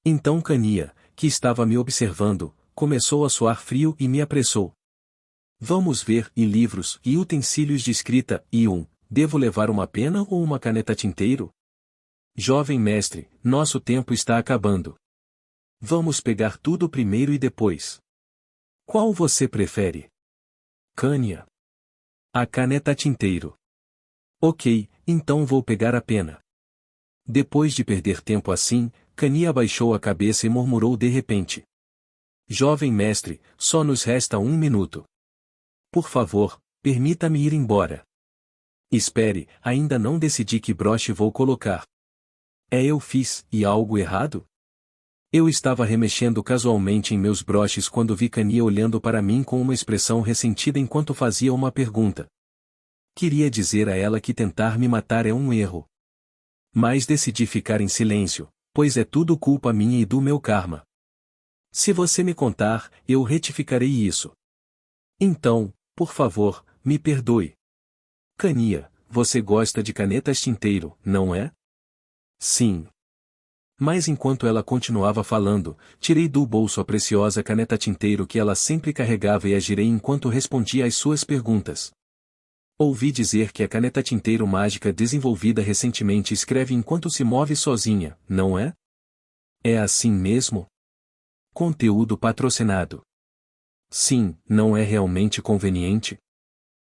Então Kania, que estava me observando, começou a suar frio e me apressou. Vamos ver, e livros, e utensílios de escrita, devo levar uma pena ou uma caneta tinteiro? Jovem mestre, nosso tempo está acabando. Vamos pegar tudo primeiro e depois. Qual você prefere? Kania. A caneta tinteiro. Ok, então vou pegar a pena. Depois de perder tempo assim, Kania abaixou a cabeça e murmurou de repente. Jovem mestre, só nos resta 1 minuto. Por favor, permita-me ir embora. Espere, ainda não decidi que broche vou colocar. Eu fiz, e algo errado? Eu estava remexendo casualmente em meus broches quando vi Kania olhando para mim com uma expressão ressentida enquanto fazia uma pergunta. Queria dizer a ela que tentar me matar é um erro. Mas decidi ficar em silêncio, pois é tudo culpa minha e do meu karma. Se você me contar, eu retificarei isso. Então, por favor, me perdoe. Kania, você gosta de canetas tinteiro, não é? Sim. Mas enquanto ela continuava falando, tirei do bolso a preciosa caneta tinteiro que ela sempre carregava e a girei enquanto respondia às suas perguntas. Ouvi dizer que a caneta tinteiro mágica desenvolvida recentemente escreve enquanto se move sozinha, não é? É assim mesmo? Conteúdo patrocinado. Sim, não é realmente conveniente?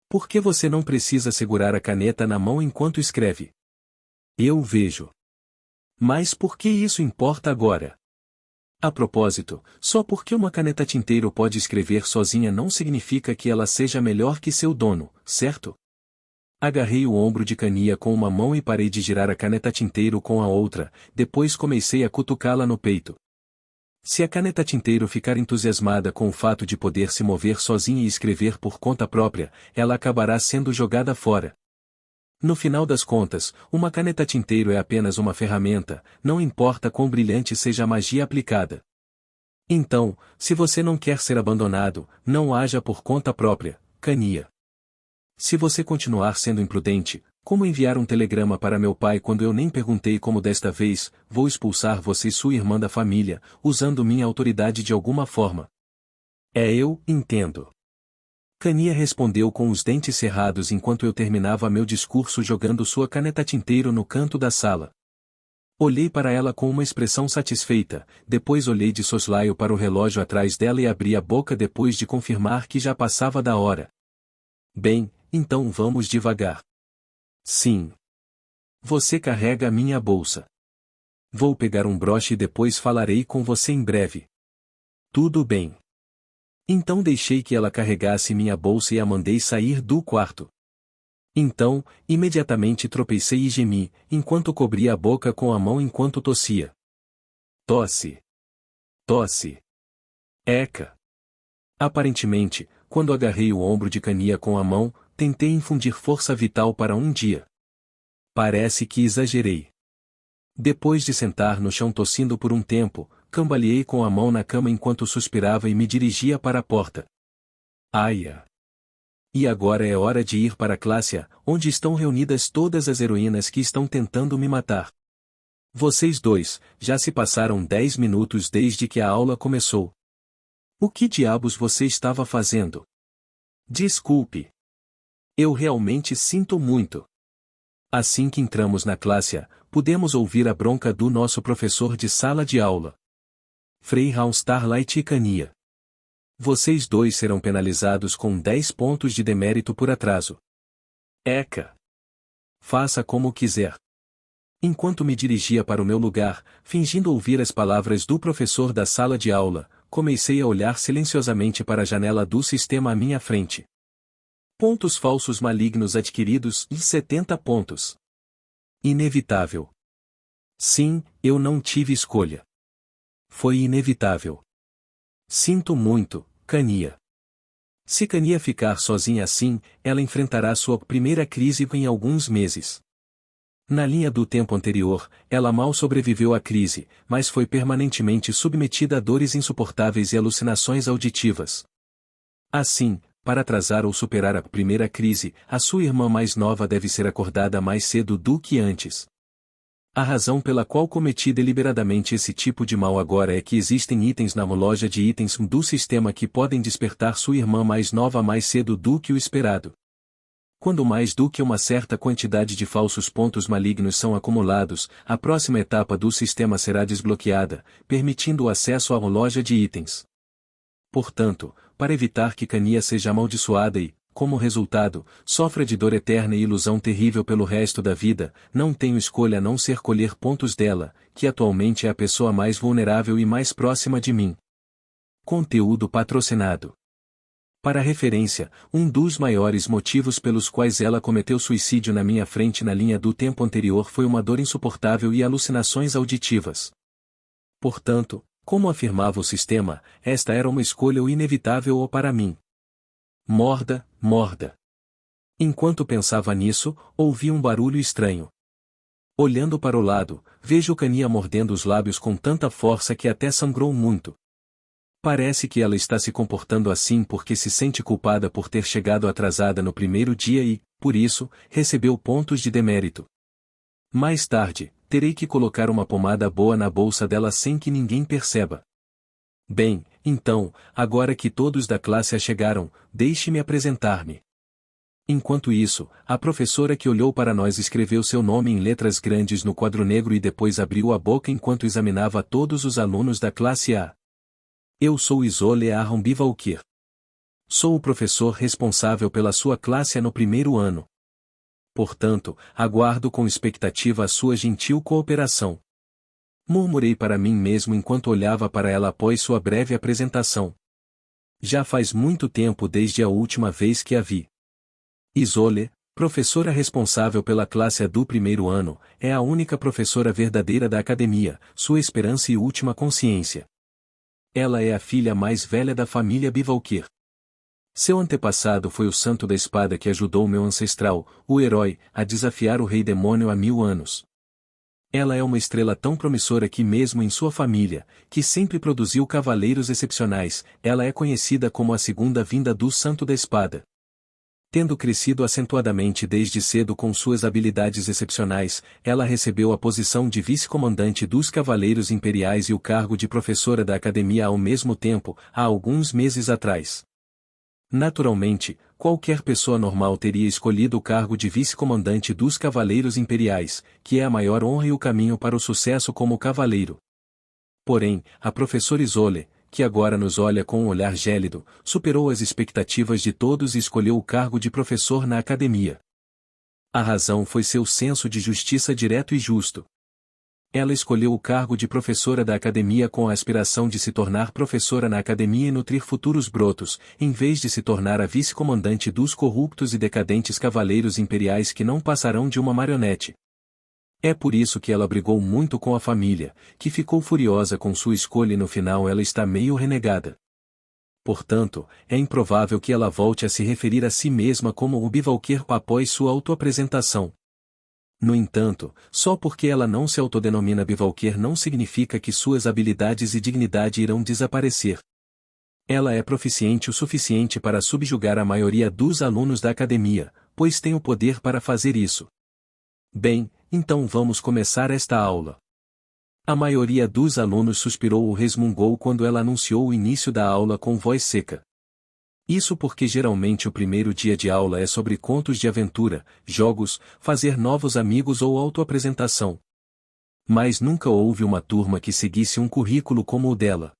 Por que você não precisa segurar a caneta na mão enquanto escreve? Eu vejo. Mas por que isso importa agora? A propósito, só porque uma caneta tinteiro pode escrever sozinha não significa que ela seja melhor que seu dono, certo? Agarrei o ombro de Kania com uma mão e parei de girar a caneta tinteiro com a outra, depois comecei a cutucá-la no peito. Se a caneta tinteiro ficar entusiasmada com o fato de poder se mover sozinha e escrever por conta própria, ela acabará sendo jogada fora. No final das contas, uma caneta tinteiro é apenas uma ferramenta, não importa quão brilhante seja a magia aplicada. Então, se você não quer ser abandonado, não haja por conta própria, Kania. Se você continuar sendo imprudente, como enviar um telegrama para meu pai quando eu nem perguntei como desta vez, vou expulsar você e sua irmã da família, usando minha autoridade de alguma forma. Eu entendo. Kania respondeu com os dentes cerrados enquanto eu terminava meu discurso jogando sua caneta tinteiro no canto da sala. Olhei para ela com uma expressão satisfeita, depois olhei de soslaio para o relógio atrás dela e abri a boca depois de confirmar que já passava da hora. Bem, então vamos devagar. Sim. Você carrega a minha bolsa. Vou pegar um broche e depois falarei com você em breve. Tudo bem. Então deixei que ela carregasse minha bolsa e a mandei sair do quarto. Então, imediatamente tropecei e gemi, enquanto cobria a boca com a mão enquanto tossia. Tosse. Tosse. Eca. Aparentemente, quando agarrei o ombro de Kania com a mão, tentei infundir força vital para um dia. Parece que exagerei. Depois de sentar no chão tossindo por um tempo, cambaleei com a mão na cama enquanto suspirava e me dirigia para a porta. Aia! E agora é hora de ir para a classe, onde estão reunidas todas as heroínas que estão tentando me matar. Vocês dois, já se passaram 10 minutos desde que a aula começou. O que diabos você estava fazendo? Desculpe. Eu realmente sinto muito. Assim que entramos na classe, pudemos ouvir a bronca do nosso professor de sala de aula. Freyhaun Starlight e Kania. Vocês dois serão penalizados com 10 pontos de demérito por atraso. Eka. Faça como quiser. Enquanto me dirigia para o meu lugar, fingindo ouvir as palavras do professor da sala de aula, comecei a olhar silenciosamente para a janela do sistema à minha frente. Pontos falsos malignos adquiridos e 70 pontos. Inevitável. Sim, eu não tive escolha. Foi inevitável. Sinto muito, Kania. Se Kania ficar sozinha assim, ela enfrentará sua primeira crise em alguns meses. Na linha do tempo anterior, ela mal sobreviveu à crise, mas foi permanentemente submetida a dores insuportáveis e alucinações auditivas. Assim, para atrasar ou superar a primeira crise, a sua irmã mais nova deve ser acordada mais cedo do que antes. A razão pela qual cometi deliberadamente esse tipo de mal agora é que existem itens na loja de itens do sistema que podem despertar sua irmã mais nova mais cedo do que o esperado. Quando mais do que uma certa quantidade de falsos pontos malignos são acumulados, a próxima etapa do sistema será desbloqueada, permitindo o acesso à loja de itens. Portanto, para evitar que Kania seja amaldiçoada e, como resultado, sofra de dor eterna e ilusão terrível pelo resto da vida, não tenho escolha a não ser colher pontos dela, que atualmente é a pessoa mais vulnerável e mais próxima de mim. Conteúdo patrocinado. Para referência, um dos maiores motivos pelos quais ela cometeu suicídio na minha frente na linha do tempo anterior foi uma dor insuportável e alucinações auditivas. Portanto, como afirmava o sistema, esta era uma escolha inevitável para mim. Morda, morda. Enquanto pensava nisso, ouvi um barulho estranho. Olhando para o lado, vejo Kania mordendo os lábios com tanta força que até sangrou muito. Parece que ela está se comportando assim porque se sente culpada por ter chegado atrasada no primeiro dia e, por isso, recebeu pontos de demérito. Mais tarde, terei que colocar uma pomada boa na bolsa dela sem que ninguém perceba. Bem, então, agora que todos da classe chegaram, deixe-me apresentar-me. Enquanto isso, a professora que olhou para nós escreveu seu nome em letras grandes no quadro negro e depois abriu a boca enquanto examinava todos os alunos da classe A. Eu sou Isole Aaron Bivalkir. Sou o professor responsável pela sua classe no primeiro ano. Portanto, aguardo com expectativa a sua gentil cooperação. Murmurei para mim mesmo enquanto olhava para ela após sua breve apresentação. Já faz muito tempo desde a última vez que a vi. Isole, professora responsável pela classe A do primeiro ano, é a única professora verdadeira da academia, sua esperança e última consciência. Ela é a filha mais velha da família Bivalkir. Seu antepassado foi o santo da espada que ajudou meu ancestral, o herói, a desafiar o rei demônio há 1000 anos. Ela é uma estrela tão promissora que mesmo em sua família, que sempre produziu cavaleiros excepcionais, ela é conhecida como a segunda vinda do santo da espada. Tendo crescido acentuadamente desde cedo com suas habilidades excepcionais, ela recebeu a posição de vice-comandante dos Cavaleiros Imperiais e o cargo de professora da academia ao mesmo tempo, há alguns meses atrás. Naturalmente, qualquer pessoa normal teria escolhido o cargo de vice-comandante dos Cavaleiros Imperiais, que é a maior honra e o caminho para o sucesso como cavaleiro. Porém, a professora Isole, que agora nos olha com um olhar gélido, superou as expectativas de todos e escolheu o cargo de professor na academia. A razão foi seu senso de justiça direto e justo. Ela escolheu o cargo de professora da academia com a aspiração de se tornar professora na academia e nutrir futuros brotos, em vez de se tornar a vice-comandante dos corruptos e decadentes cavaleiros imperiais que não passarão de uma marionete. É por isso que ela brigou muito com a família, que ficou furiosa com sua escolha e no final ela está meio renegada. Portanto, é improvável que ela volte a se referir a si mesma como o Bivalkir após sua autoapresentação. No entanto, só porque ela não se autodenomina Bivalkir não significa que suas habilidades e dignidade irão desaparecer. Ela é proficiente o suficiente para subjugar a maioria dos alunos da academia, pois tem o poder para fazer isso. Bem, então vamos começar esta aula. A maioria dos alunos suspirou ou resmungou quando ela anunciou o início da aula com voz seca. Isso porque geralmente o primeiro dia de aula é sobre contos de aventura, jogos, fazer novos amigos ou autoapresentação. Mas nunca houve uma turma que seguisse um currículo como o dela.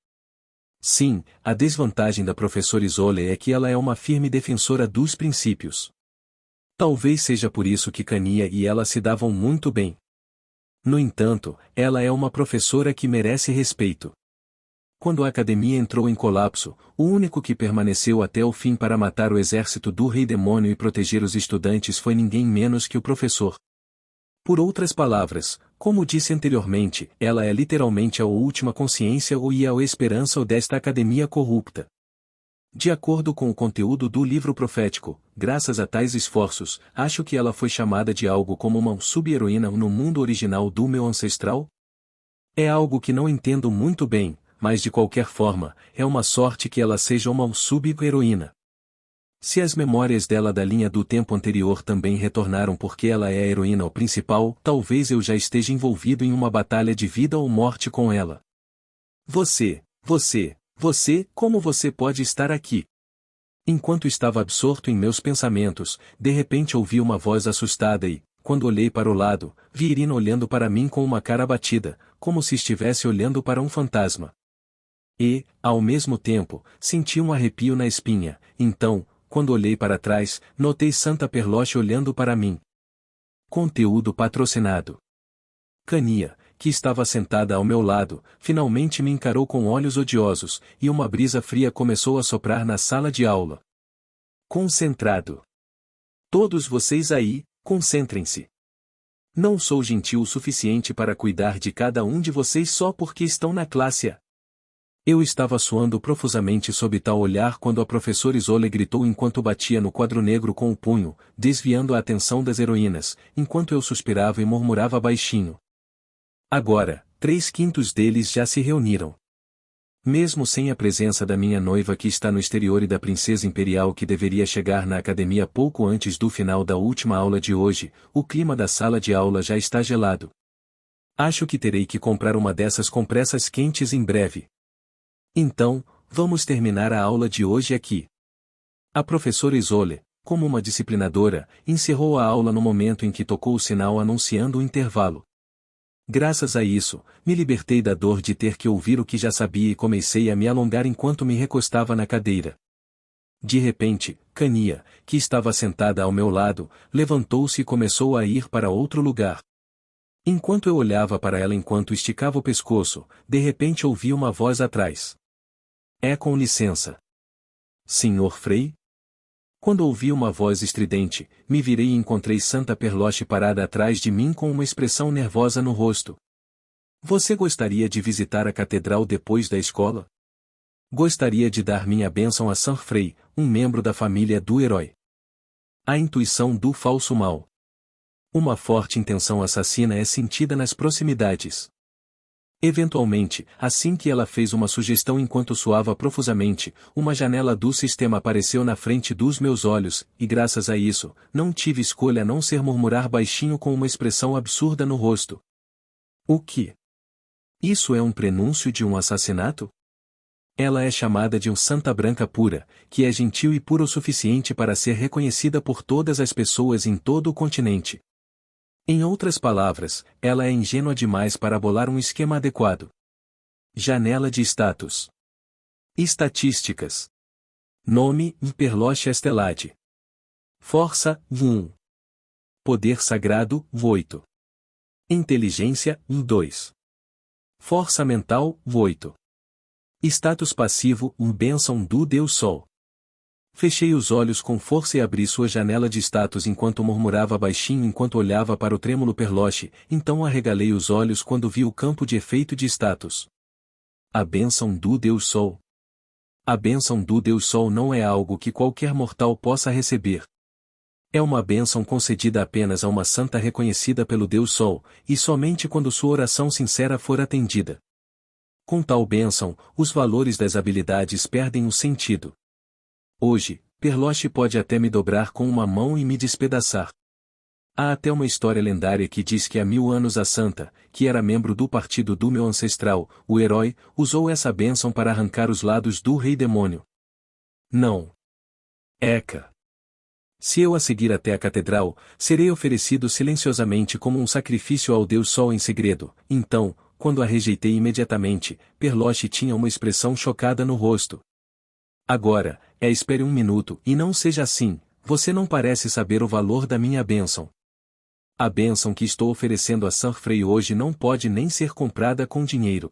Sim, a desvantagem da professora Isolde é que ela é uma firme defensora dos princípios. Talvez seja por isso que Kania e ela se davam muito bem. No entanto, ela é uma professora que merece respeito. Quando a academia entrou em colapso, o único que permaneceu até o fim para matar o exército do Rei Demônio e proteger os estudantes foi ninguém menos que o professor. Por outras palavras, como disse anteriormente, ela é literalmente a última consciência e a esperança desta academia corrupta. De acordo com o conteúdo do livro profético, graças a tais esforços, acho que ela foi chamada de algo como uma sub-heroína no mundo original do meu ancestral? É algo que não entendo muito bem, mas de qualquer forma, é uma sorte que ela seja uma sub-heroína. Se as memórias dela da linha do tempo anterior também retornaram porque ela é a heroína principal, talvez eu já esteja envolvido em uma batalha de vida ou morte com ela. Você, como você pode estar aqui? Enquanto estava absorto em meus pensamentos, de repente ouvi uma voz assustada e, quando olhei para o lado, vi Irina olhando para mim com uma cara abatida, como se estivesse olhando para um fantasma. E, ao mesmo tempo, senti um arrepio na espinha. Então, quando olhei para trás, notei Santa Perloche olhando para mim. Conteúdo patrocinado. Kania, que estava sentada ao meu lado, finalmente me encarou com olhos odiosos, e uma brisa fria começou a soprar na sala de aula. Concentrado. Todos vocês aí, concentrem-se. Não sou gentil o suficiente para cuidar de cada um de vocês só porque estão na classe A. Eu estava suando profusamente sob tal olhar quando a professora Isolde gritou enquanto batia no quadro negro com o punho, desviando a atenção das heroínas, enquanto eu suspirava e murmurava baixinho. Agora, 3/5 deles já se reuniram. Mesmo sem a presença da minha noiva que está no exterior e da princesa imperial que deveria chegar na academia pouco antes do final da última aula de hoje, o clima da sala de aula já está gelado. Acho que terei que comprar uma dessas compressas quentes em breve. Então, vamos terminar a aula de hoje aqui. A professora Isolde, como uma disciplinadora, encerrou a aula no momento em que tocou o sinal anunciando o intervalo. Graças a isso, me libertei da dor de ter que ouvir o que já sabia e comecei a me alongar enquanto me recostava na cadeira. De repente, Kania, que estava sentada ao meu lado, levantou-se e começou a ir para outro lugar. Enquanto eu olhava para ela enquanto esticava o pescoço, de repente ouvi uma voz atrás. É com licença. Senhor Frei? Quando ouvi uma voz estridente, me virei e encontrei Santa Perloche parada atrás de mim com uma expressão nervosa no rosto. Você gostaria de visitar a catedral depois da escola? Gostaria de dar minha bênção a Sir Frei, um membro da família do herói. A intuição do falso mal. Uma forte intenção assassina é sentida nas proximidades. Eventualmente, assim que ela fez uma sugestão enquanto suava profusamente, uma janela do sistema apareceu na frente dos meus olhos, e graças a isso, não tive escolha a não ser murmurar baixinho com uma expressão absurda no rosto. O que? Isso é um prenúncio de um assassinato? Ela é chamada de um santa branca pura, que é gentil e pura o suficiente para ser reconhecida por todas as pessoas em todo o continente. Em outras palavras, ela é ingênua demais para bolar um esquema adequado. Janela de status. Estatísticas. Nome: Perloche Estelade. Força: 1. Poder sagrado: 8. Inteligência: 2. Força mental: 8. Status passivo: bênção do Deus Sol. Fechei os olhos com força e abri sua janela de status enquanto murmurava baixinho enquanto olhava para o trêmulo Perloche, então arregalei os olhos quando vi o campo de efeito de status. A bênção do Deus Sol. A bênção do Deus Sol não é algo que qualquer mortal possa receber. É uma bênção concedida apenas a uma santa reconhecida pelo Deus Sol, e somente quando sua oração sincera for atendida. Com tal bênção, os valores das habilidades perdem o sentido. Hoje, Perloche pode até me dobrar com uma mão e me despedaçar. Há até uma história lendária que diz que há 1000 anos a santa, que era membro do partido do meu ancestral, o herói, usou essa bênção para arrancar os lados do rei demônio. Não. Eca. Se eu a seguir até a catedral, serei oferecido silenciosamente como um sacrifício ao Deus Sol em segredo. Então, quando a rejeitei imediatamente, Perloche tinha uma expressão chocada no rosto. Agora, espere um minuto, e não seja assim, você não parece saber o valor da minha bênção. A bênção que estou oferecendo a Sir Frei hoje não pode nem ser comprada com dinheiro.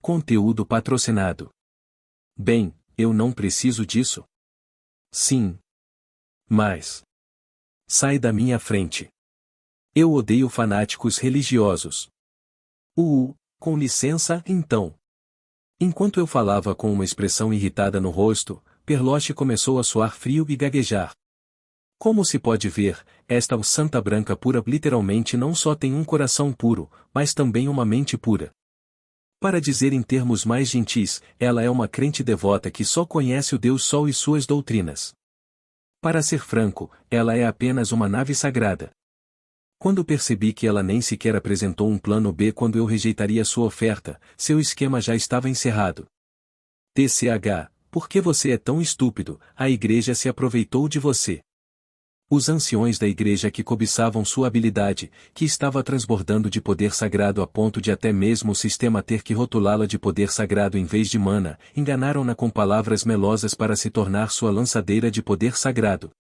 Conteúdo patrocinado. Bem, eu não preciso disso. Sim. Mas. Sai da minha frente. Eu odeio fanáticos religiosos. Com licença, então. Enquanto eu falava com uma expressão irritada no rosto, Perloche começou a suar frio e gaguejar. Como se pode ver, esta santa branca pura literalmente não só tem um coração puro, mas também uma mente pura. Para dizer em termos mais gentis, ela é uma crente devota que só conhece o Deus Sol e suas doutrinas. Para ser franco, ela é apenas uma nave sagrada. Quando percebi que ela nem sequer apresentou um plano B quando eu rejeitaria sua oferta, seu esquema já estava encerrado. TCH, por que você é tão estúpido? A igreja se aproveitou de você. Os anciões da igreja que cobiçavam sua habilidade, que estava transbordando de poder sagrado a ponto de até mesmo o sistema ter que rotulá-la de poder sagrado em vez de mana, enganaram-na com palavras melosas para se tornar sua lançadeira de poder sagrado.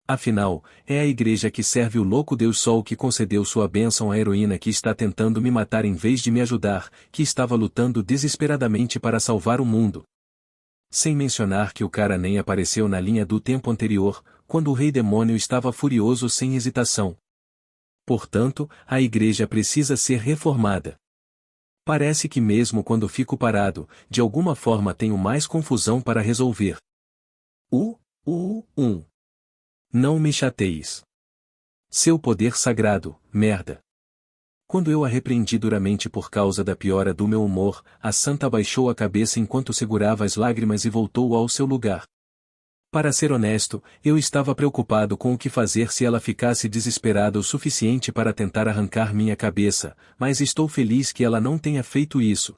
Afinal, é a igreja que serve o louco Deus Sol que concedeu sua bênção à heroína que está tentando me matar em vez de me ajudar, que estava lutando desesperadamente para salvar o mundo. Sem mencionar que o cara nem apareceu na linha do tempo anterior, quando o rei demônio estava furioso sem hesitação. Portanto, a igreja precisa ser reformada. Parece que mesmo quando fico parado, de alguma forma tenho mais confusão para resolver. Não me chateis. Seu poder sagrado, merda. Quando eu a repreendi duramente por causa da piora do meu humor, a santa abaixou a cabeça enquanto segurava as lágrimas e voltou ao seu lugar. Para ser honesto, eu estava preocupado com o que fazer se ela ficasse desesperada o suficiente para tentar arrancar minha cabeça, mas estou feliz que ela não tenha feito isso.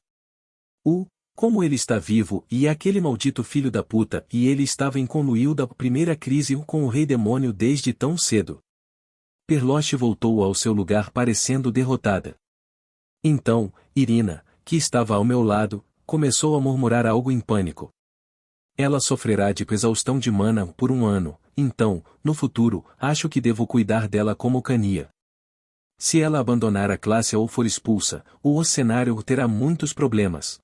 Como ele está vivo e aquele maldito filho da puta e ele estava em conluio da primeira crise com o rei demônio desde tão cedo. Perloche voltou ao seu lugar parecendo derrotada. Então, Irina, que estava ao meu lado, começou a murmurar algo em pânico. Ela sofrerá de exaustão de mana por 1 ano, então, no futuro, acho que devo cuidar dela como Cania. Se ela abandonar a classe ou for expulsa, o cenário terá muitos problemas.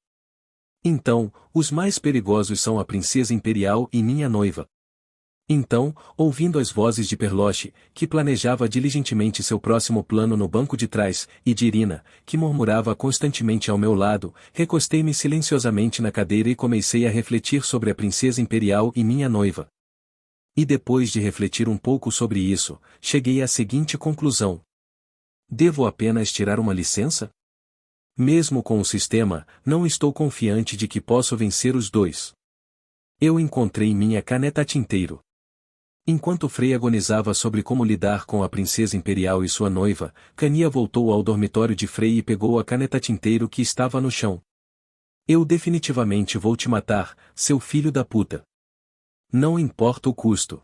Então, os mais perigosos são a princesa imperial e minha noiva. Então, ouvindo as vozes de Perloche, que planejava diligentemente seu próximo plano no banco de trás, e de Irina, que murmurava constantemente ao meu lado, recostei-me silenciosamente na cadeira e comecei a refletir sobre a princesa imperial e minha noiva. E depois de refletir um pouco sobre isso, cheguei à seguinte conclusão. Devo apenas tirar uma licença? Mesmo com o sistema, não estou confiante de que posso vencer os dois. Eu encontrei minha caneta tinteiro. Enquanto Frei agonizava sobre como lidar com a princesa imperial e sua noiva, Cania voltou ao dormitório de Frei e pegou a caneta tinteiro que estava no chão. Eu definitivamente vou te matar, seu filho da puta. Não importa o custo.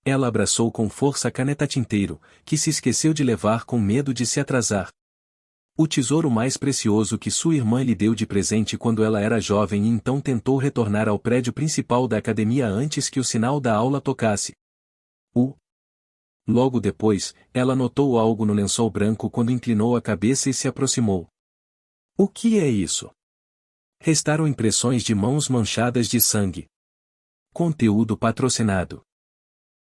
Ela abraçou com força a caneta tinteiro, que se esqueceu de levar com medo de se atrasar. O tesouro mais precioso que sua irmã lhe deu de presente quando ela era jovem e então tentou retornar ao prédio principal da academia antes que o sinal da aula tocasse. Logo depois, ela notou algo no lençol branco quando inclinou a cabeça e se aproximou. O que é isso? Restaram impressões de mãos manchadas de sangue. Conteúdo patrocinado.